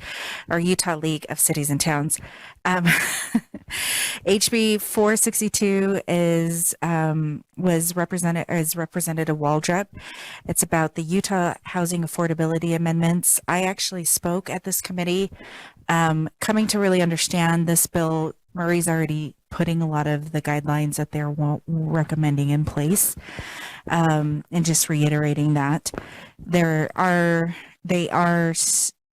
Speaker 6: or Utah League of Cities and Towns. HB 462 is Representative Waldrop. It's about the Utah Housing Affordability Amendments. I actually spoke at this committee, coming to really understand this bill. Murray's already putting a lot of the guidelines that they're recommending in place, and just reiterating that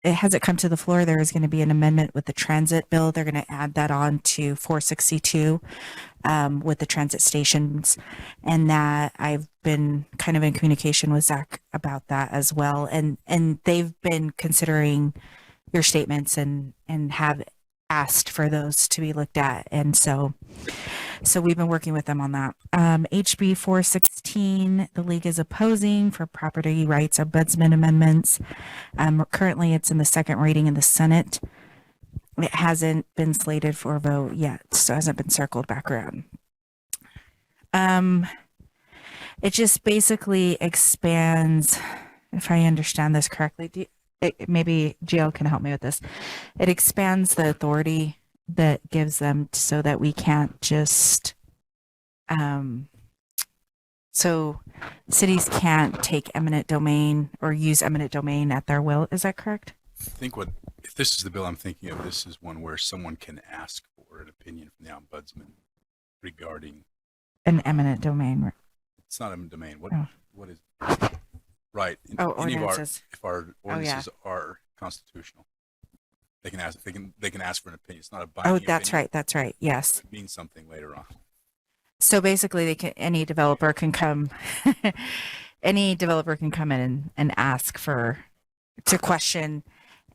Speaker 6: it hasn't come to the floor. There is going to be an amendment with the transit bill. They're going to add that on to 462 with the transit stations, and that I've been kind of in communication with Zach about that as well, and they've been considering your statements and have asked for those to be looked at, and so we've been working with them on that. HB 416, the league is opposing for property rights ombudsman amendments. Currently, it's in the second reading in the Senate. It hasn't been slated for a vote yet, so it hasn't been circled back around. It just basically expands, if I understand this correctly, maybe GL can help me with this. It expands the authority that gives them so that we can't just, so cities can't take eminent domain or use eminent domain at their will. Is that correct?
Speaker 11: I think if this is the bill I'm thinking of, this is one where someone can ask for an opinion from the ombudsman regarding.
Speaker 6: An eminent domain.
Speaker 11: It's not eminent domain. What is? Right.
Speaker 6: Oh,
Speaker 11: Any of
Speaker 6: ordinances.
Speaker 11: if our ordinances are constitutional. They can ask. They can ask for an opinion. It's not a binding.
Speaker 6: Oh, that's
Speaker 11: opinion,
Speaker 6: right. That's right. Yes.
Speaker 11: but it means something later on.
Speaker 6: So basically, any developer can come, any developer can come in and ask to question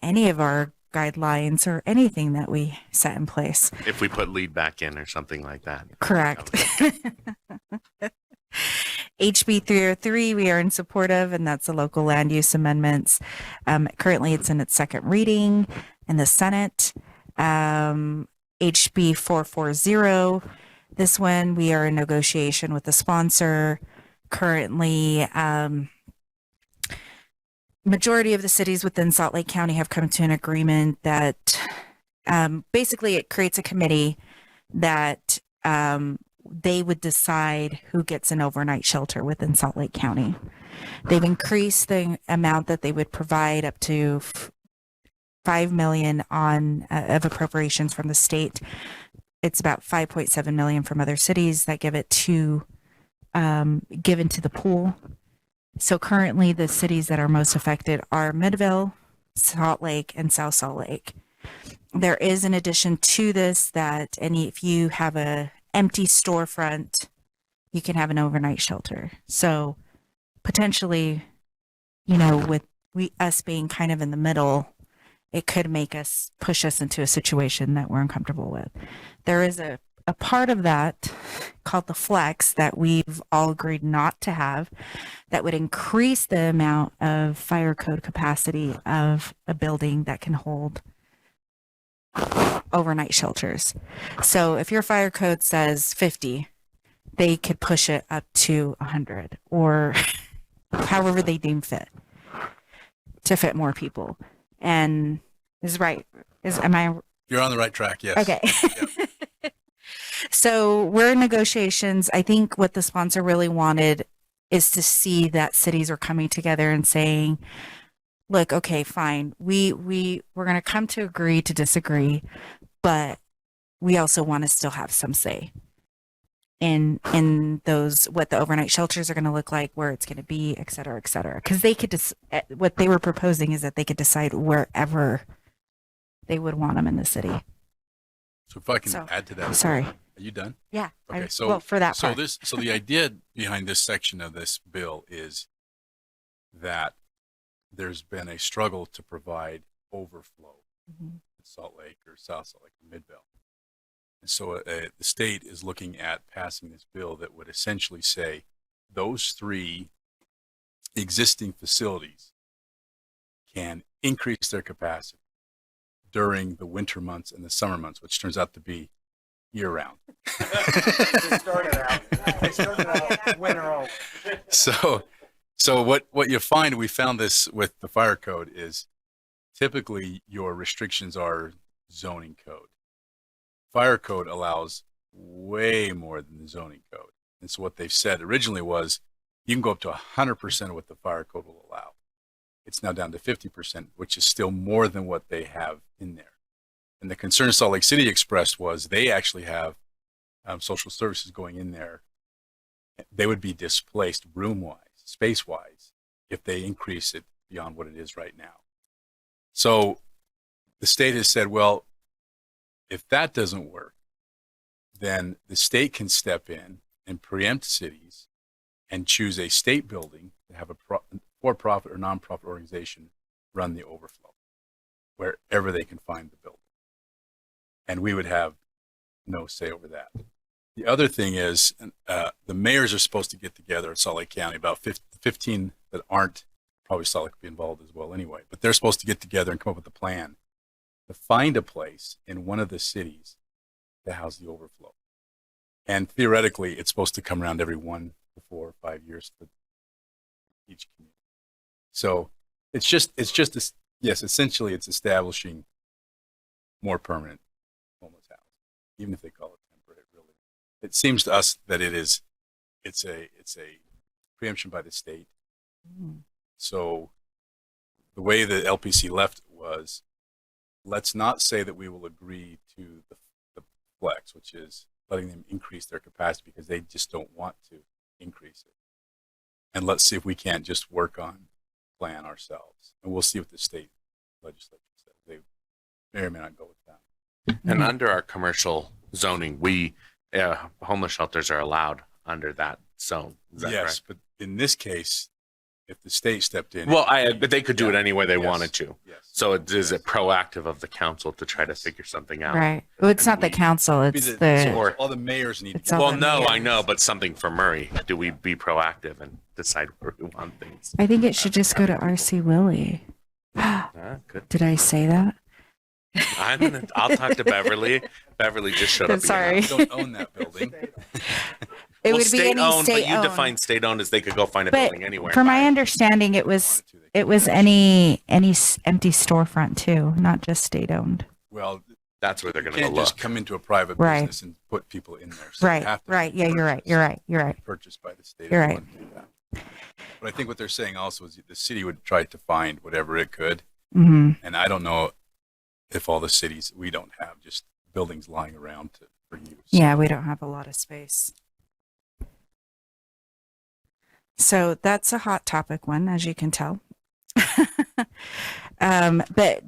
Speaker 6: any of our guidelines or anything that we set in place.
Speaker 10: If we put lead back in or something like that.
Speaker 6: Correct. HB 303, we are in support of, and that's the local land use amendments. Currently, it's in its second reading in the Senate. HB 440, this one, we are in negotiation with the sponsor. Currently, majority of the cities within Salt Lake County have come to an agreement that basically it creates a committee that they would decide who gets an overnight shelter within Salt Lake County. They've increased the amount that they would provide up to $5 million of appropriations from the state. It's about $5.7 million from other cities that give it given to the pool. So currently the cities that are most affected are Midvale, Salt Lake, and South Salt Lake. There is an addition to this that if you have a empty storefront, you can have an overnight shelter. So potentially, with us being kind of in the middle, it could push us into a situation that we're uncomfortable with. There is a part of that called the flex that we've all agreed not to have that would increase the amount of fire code capacity of a building that can hold overnight shelters. So if your fire code says 50, they could push it up to 100 or however they deem fit to fit more people. And is right.
Speaker 11: You're on the right track. Yes.
Speaker 6: Okay.
Speaker 11: Yep.
Speaker 6: So we're in negotiations. I think what the sponsor really wanted is to see that cities are coming together and saying, look, okay, fine. We're going to come to agree to disagree, but we also want to still have some say in those, what the overnight shelters are going to look like, where it's going to be, et cetera, et cetera. Because they could what they were proposing is that they could decide wherever they would want them in the city.
Speaker 11: So if I can add to that.
Speaker 6: Sorry.
Speaker 11: Are you done?
Speaker 6: Yeah.
Speaker 11: Okay. So
Speaker 6: for that part.
Speaker 11: So the idea behind this section of this bill is that there's been a struggle to provide overflow in Salt Lake or South Salt Lake or Midvale. And so the state is looking at passing this bill that would essentially say those three existing facilities can increase their capacity during the winter months and the summer months, which turns out to be year round.
Speaker 7: They started out winter only.
Speaker 11: So what you find, we found this with the fire code, is typically your restrictions are zoning code. Fire code allows way more than the zoning code. And so what they've said originally was you can go up to 100% of what the fire code will allow. It's now down to 50%, which is still more than what they have in there. And the concern Salt Lake City expressed was they actually have social services going in there. They would be displaced room-wise, space-wise, if they increase it beyond what it is right now. So the state has said, well, if that doesn't work, then the state can step in and preempt cities and choose a state building to have a for-profit or non-profit organization run the overflow wherever they can find the building. And we would have no say over that. The other thing is the mayors are supposed to get together in Salt Lake County, about 15 that aren't, probably Salt Lake would be involved as well anyway, but they're supposed to get together and come up with a plan to find a place in one of the cities to house the overflow. And theoretically, it's supposed to come around every 1 to 4 or 5 years for each community. So it's just yes, essentially it's establishing more permanent homeless housing, even if they call it temporary. Really, it seems to us that it's a preemption by the state. So the way the LPC left it was, let's not say that we will agree to the flex, which is letting them increase their capacity because they just don't want to increase it. And let's see if we can't just work on plan ourselves. And we'll see what the state legislature says. may or may not go with that.
Speaker 10: And under our commercial zoning, we homeless shelters are allowed under that zone. Is that
Speaker 11: Yes,
Speaker 10: correct?
Speaker 11: but in this case, if the state stepped in.
Speaker 10: Well, but they could do it any way they
Speaker 11: Yes.
Speaker 10: wanted to.
Speaker 11: Yes.
Speaker 10: So is it proactive of the council to try to figure something out?
Speaker 6: Right. Well, it's not the council.
Speaker 11: It'd be
Speaker 6: It's
Speaker 11: the-
Speaker 6: the,
Speaker 10: Or-
Speaker 11: all the mayors need to
Speaker 6: It's
Speaker 11: get.
Speaker 6: all
Speaker 10: Well,
Speaker 6: the
Speaker 10: no, I
Speaker 6: mayors.
Speaker 10: know, but something for Murray. Do we be proactive and decide where we want things?
Speaker 6: I think it should just go to RC Willie.
Speaker 10: Good.
Speaker 6: Did I say that?
Speaker 10: I'll talk to Beverly. Beverly just showed up.
Speaker 6: I'm sorry.
Speaker 11: We don't own that building.
Speaker 6: It
Speaker 10: Well,
Speaker 6: would be any
Speaker 10: state-owned,
Speaker 6: state
Speaker 10: but you
Speaker 6: owned.
Speaker 10: define state-owned as they could go find a
Speaker 6: But
Speaker 10: building anywhere.
Speaker 6: from
Speaker 10: and
Speaker 6: my
Speaker 10: buy it.
Speaker 6: understanding, it was any empty storefront too, not just state owned.
Speaker 11: Well,
Speaker 10: That's where they're
Speaker 11: you
Speaker 10: going to go
Speaker 11: can't
Speaker 10: look.
Speaker 11: just come into a private
Speaker 6: Right.
Speaker 11: business and put people in there. So you
Speaker 6: Right.
Speaker 11: have to
Speaker 6: Right.
Speaker 11: be
Speaker 6: Yeah, you're right.
Speaker 11: purchased-
Speaker 6: You're right. You're right.
Speaker 11: Purchased by the state.
Speaker 6: You're
Speaker 11: if you
Speaker 6: right.
Speaker 11: want to do that. But I think what they're saying also is the city would try to find whatever it could.
Speaker 6: Hmm.
Speaker 11: And I don't know if all the cities, we don't have just buildings lying around for use.
Speaker 6: Yeah, we don't have a lot of space. So that's a hot topic one, as you can tell. But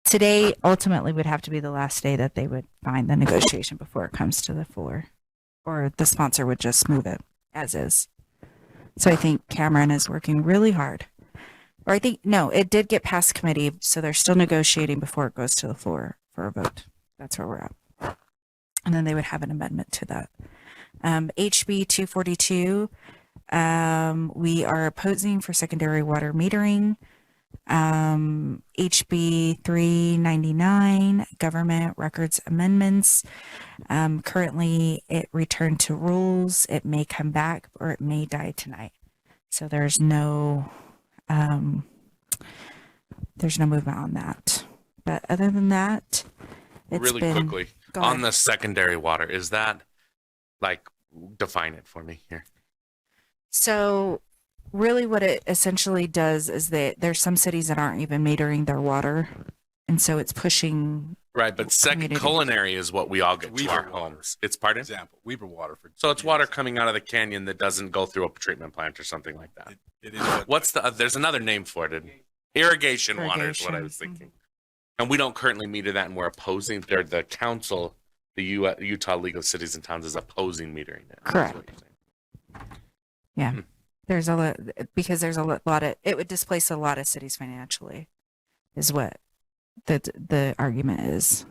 Speaker 6: today ultimately would have to be the last day that they would find the negotiation before it comes to the floor, or the sponsor would just move it as is. So I think Cameron is working really hard. Or I think, no, it did get past committee, so they're still negotiating before it goes to the floor for a vote. That's where we're at. And then they would have an amendment to that. HB 242, we are opposing for secondary water metering. HB 399, government records amendments. Currently, it returned to rules. It may come back or it may die tonight. So there's no movement on that. But other than that, it's
Speaker 10: Really
Speaker 6: been,
Speaker 10: quickly,
Speaker 6: Go
Speaker 10: on
Speaker 6: ahead.
Speaker 10: the secondary water, is that like, define it for me here?
Speaker 6: So really what it essentially does is that there's some cities that aren't even metering their water. And so it's pushing,
Speaker 10: Right, but second
Speaker 6: Community.
Speaker 10: culinary is what we all get to
Speaker 11: Weaver
Speaker 10: our
Speaker 11: water.
Speaker 10: homes. It's pardon?
Speaker 11: Example, Weaver water.
Speaker 10: So it's water coming out of the canyon that doesn't go through a treatment plant or something like that.
Speaker 11: It is what,
Speaker 10: What's there's another name for it. Irrigation water is what I
Speaker 6: Irrigation.
Speaker 10: was thinking. And we don't currently meter that, and we're opposing, or the council, the Utah League of Cities and Towns is opposing metering it. That's
Speaker 6: Correct.
Speaker 10: what you're saying.
Speaker 6: yeah,
Speaker 10: Hmm.
Speaker 6: there's a lot, because there's a lot of, it would displace a lot of cities financially is what the argument is.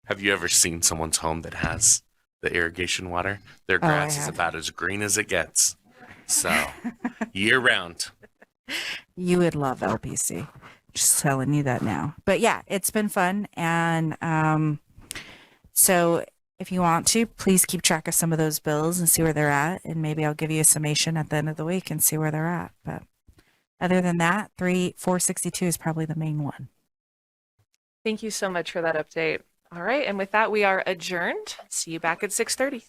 Speaker 10: Have you ever seen someone's home that has the irrigation water? Their
Speaker 6: Oh, I
Speaker 10: grass is
Speaker 6: have.
Speaker 10: about as green as it gets. So year round.
Speaker 6: You would love LPC. Just telling you that now. But yeah, it's been fun. And so if you want to, please keep track of some of those bills and see where they're at. And maybe I'll give you a summation at the end of the week and see where they're at. But other than that, 462 is probably the main one.
Speaker 1: Thank you so much for that update. All right. And with that, we are adjourned. See you back at 6:30.